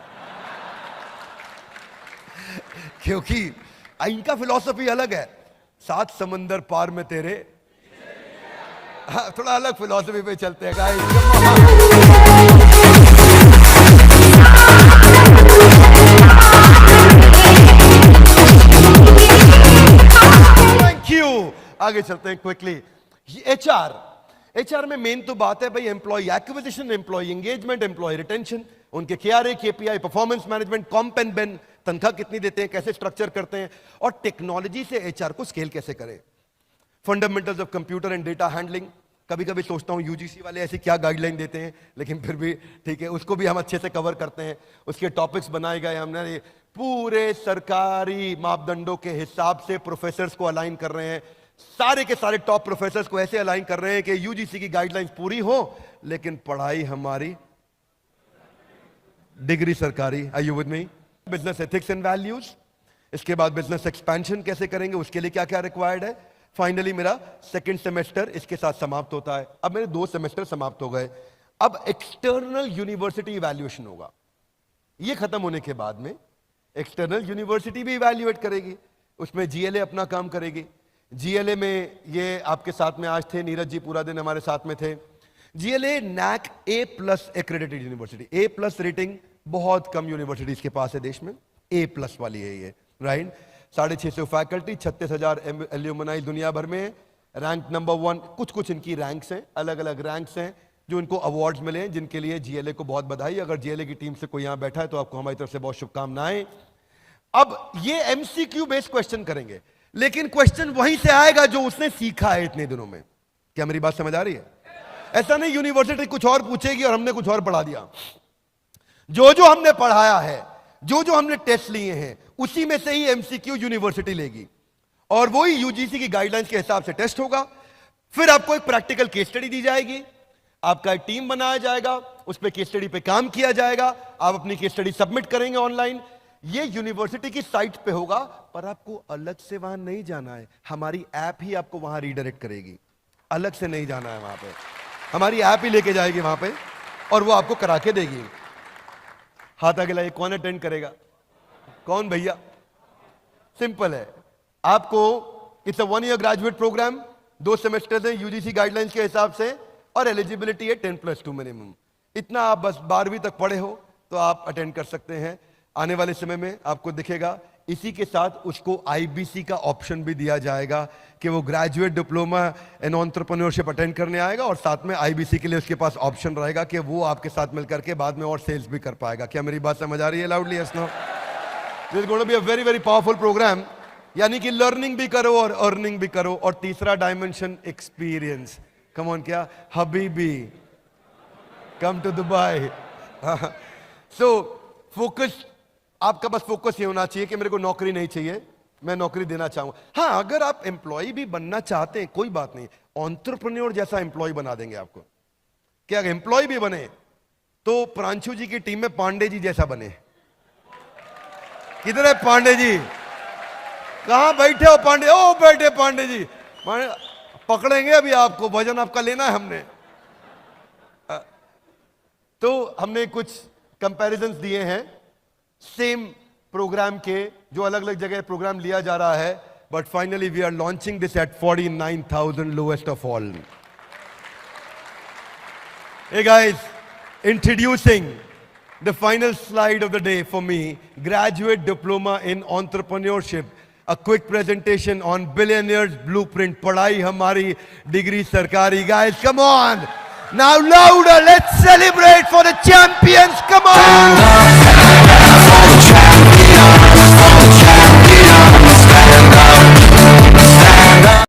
क्योंकि इनका फिलॉसफी अलग है, 7 समंदर पार में तेरे। हाँ, थोड़ा अलग फिलॉसफी पे चलते हैं गाइस। Thank you. आगे चलते हैं क्विकली। एचआर में मेन तो बात है भाई employee acquisition, employee engagement, employee retention, उनके KRA, KPI, performance management, comp and ben, तनख्वाह कितनी देते हैं, कैसे स्ट्रक्चर करते हैं, और टेक्नोलॉजी से एचआर को स्केल कैसे करें। Fundamentals of computer and data handling. कभी कभी सोचता हूं यूजीसी वाले ऐसी क्या गाइडलाइन देते हैं, लेकिन फिर भी ठीक है, उसको भी हम अच्छे से कवर करते हैं। उसके टॉपिक्स बनाए गए, हमने पूरे सरकारी मापदंडों के हिसाब से प्रोफेसर्स को अलाइन कर रहे हैं। सारे के सारे टॉप प्रोफेसर्स को ऐसे अलाइन कर रहे हैं कि यूजीसी की गाइडलाइंस पूरी हो, लेकिन पढ़ाई हमारी, डिग्री सरकारी। Are you with me? Business ethics and values. इसके बाद बिजनेस एक्सपेंशन कैसे करेंगे, उसके लिए क्या क्या रिक्वायर्ड है। फाइनली मेरा सेकंड सेमेस्टर इसके साथ समाप्त होता है। अब मेरे 2 सेमेस्टर समाप्त हो गए। अब एक्सटर्नल यूनिवर्सिटी इवैल्यूएशन होगा। ये खत्म होने के बाद में एक्सटर्नल यूनिवर्सिटी भी इवैल्यूएट करेगी, उसमें जीएलए अपना काम करेगी। जीएलए में ये आपके साथ में आज थे, नीरज जी पूरा दिन हमारे साथ में थे। GLA NAAC A+ accredited university, A+ rating बहुत कम यूनिवर्सिटीज के पास है देश में, A+ वाली है ये, राइट। 650 फैकल्टी, 36,000 एल्यूमनाई दुनिया भर में, रैंक नंबर 1। कुछ इनकी रैंक्स हैं, अलग अलग रैंक्स हैं जो इनको अवार्ड्स मिले हैं, जिनके लिए जीएलए को बहुत बधाई। अगर जीएलए की टीम से कोई यहां बैठा है तो आपको हमारी तरफ से बहुत शुभकामनाएं। अब ये एमसीक्यू बेस्ड क्वेश्चन करेंगे, लेकिन क्वेश्चन वहीं से आएगा जो उसने सीखा है इतने दिनों में। क्या मेरी बात समझ आ रही है? ऐसा नहीं यूनिवर्सिटी कुछ और पूछेगी और हमने कुछ और पढ़ा दिया। जो हमने पढ़ाया है, जो हमने टेस्ट लिए हैं, उसी में से ही एमसीक्यू यूनिवर्सिटी लेगी, और वही यूजीसी की गाइडलाइंस के हिसाब से टेस्ट होगा। फिर आपको एक प्रैक्टिकल केस स्टडी दी जाएगी, आपका एक टीम बनाया जाएगा, उस पर केस स्टडी पे काम किया जाएगा, आप अपनी केस स्टडी सबमिट करेंगे ऑनलाइन। ये यूनिवर्सिटी की साइट पे होगा, पर आपको अलग से वहां नहीं जाना है, हमारी ऐप ही आपको वहां रीडायरेक्ट करेगी। अलग से नहीं जाना है वहां पे, हमारी ऐप ही लेके जाएगी वहां पे और वो आपको करा के देगी। हाथ आगे लाइए, कौन अटेंड करेगा? कौन भैया? सिंपल है, आपको it's a 1 year graduate program, 2 semester है यूजीसी गाइडलाइंस के हिसाब से, और एलिजिबिलिटी है 10+2 मिनिमम। इतना आप बस 12वीं तक पढ़े हो तो आप अटेंड कर सकते हैं। आने वाले समय में आपको दिखेगा, इसी के साथ उसको आईबीसी का ऑप्शन भी दिया जाएगा कि वो graduate diploma in entrepreneurship attend करने आएगा, और साथ में आईबीसी के लिए उसके पास ऑप्शन रहेगा कि वो आपके साथ मिलकर के बाद में और सेल्स भी कर पाएगा। क्या मेरी बात समझ आ रही है? Loudly yes no? This is going to be a very very powerful program, यानी कि लर्निंग भी करो और अर्निंग भी करो। और तीसरा डायमेंशन एक्सपीरियंस। कम ऑन, क्या हबीबी, come to Dubai. So focus, आपका बस फोकस ये होना चाहिए कि मेरे को नौकरी नहीं चाहिए, मैं नौकरी देना चाहूंगा। हाँ, अगर आप एम्प्लॉय भी बनना चाहते हैं कोई बात नहीं, एंटरप्रेन्योर जैसा एम्प्लॉय बना देंगे आपको। क्या एम्प्लॉय भी बने तो प्रांशु जी की टीम में पांडे जी जैसा बने। किधर है पांडे जी? कहां बैठे हो पांडे? ओ बैठे पांडे जी, पकड़ेंगे अभी आपको, वजन आपका लेना है हमने। तो हमने कुछ कंपैरिजंस दिए हैं सेम प्रोग्राम के, जो अलग अलग जगह प्रोग्राम लिया जा रहा है, but finally we are launching this at 49,000 lowest of all. Hey guys, introducing The final slide of the day for me, graduate diploma in entrepreneurship. A quick presentation on billionaires blueprint. Padhai hamari, degree sarkari. Guys, come on. Now louder, let's celebrate for the champions. Come on.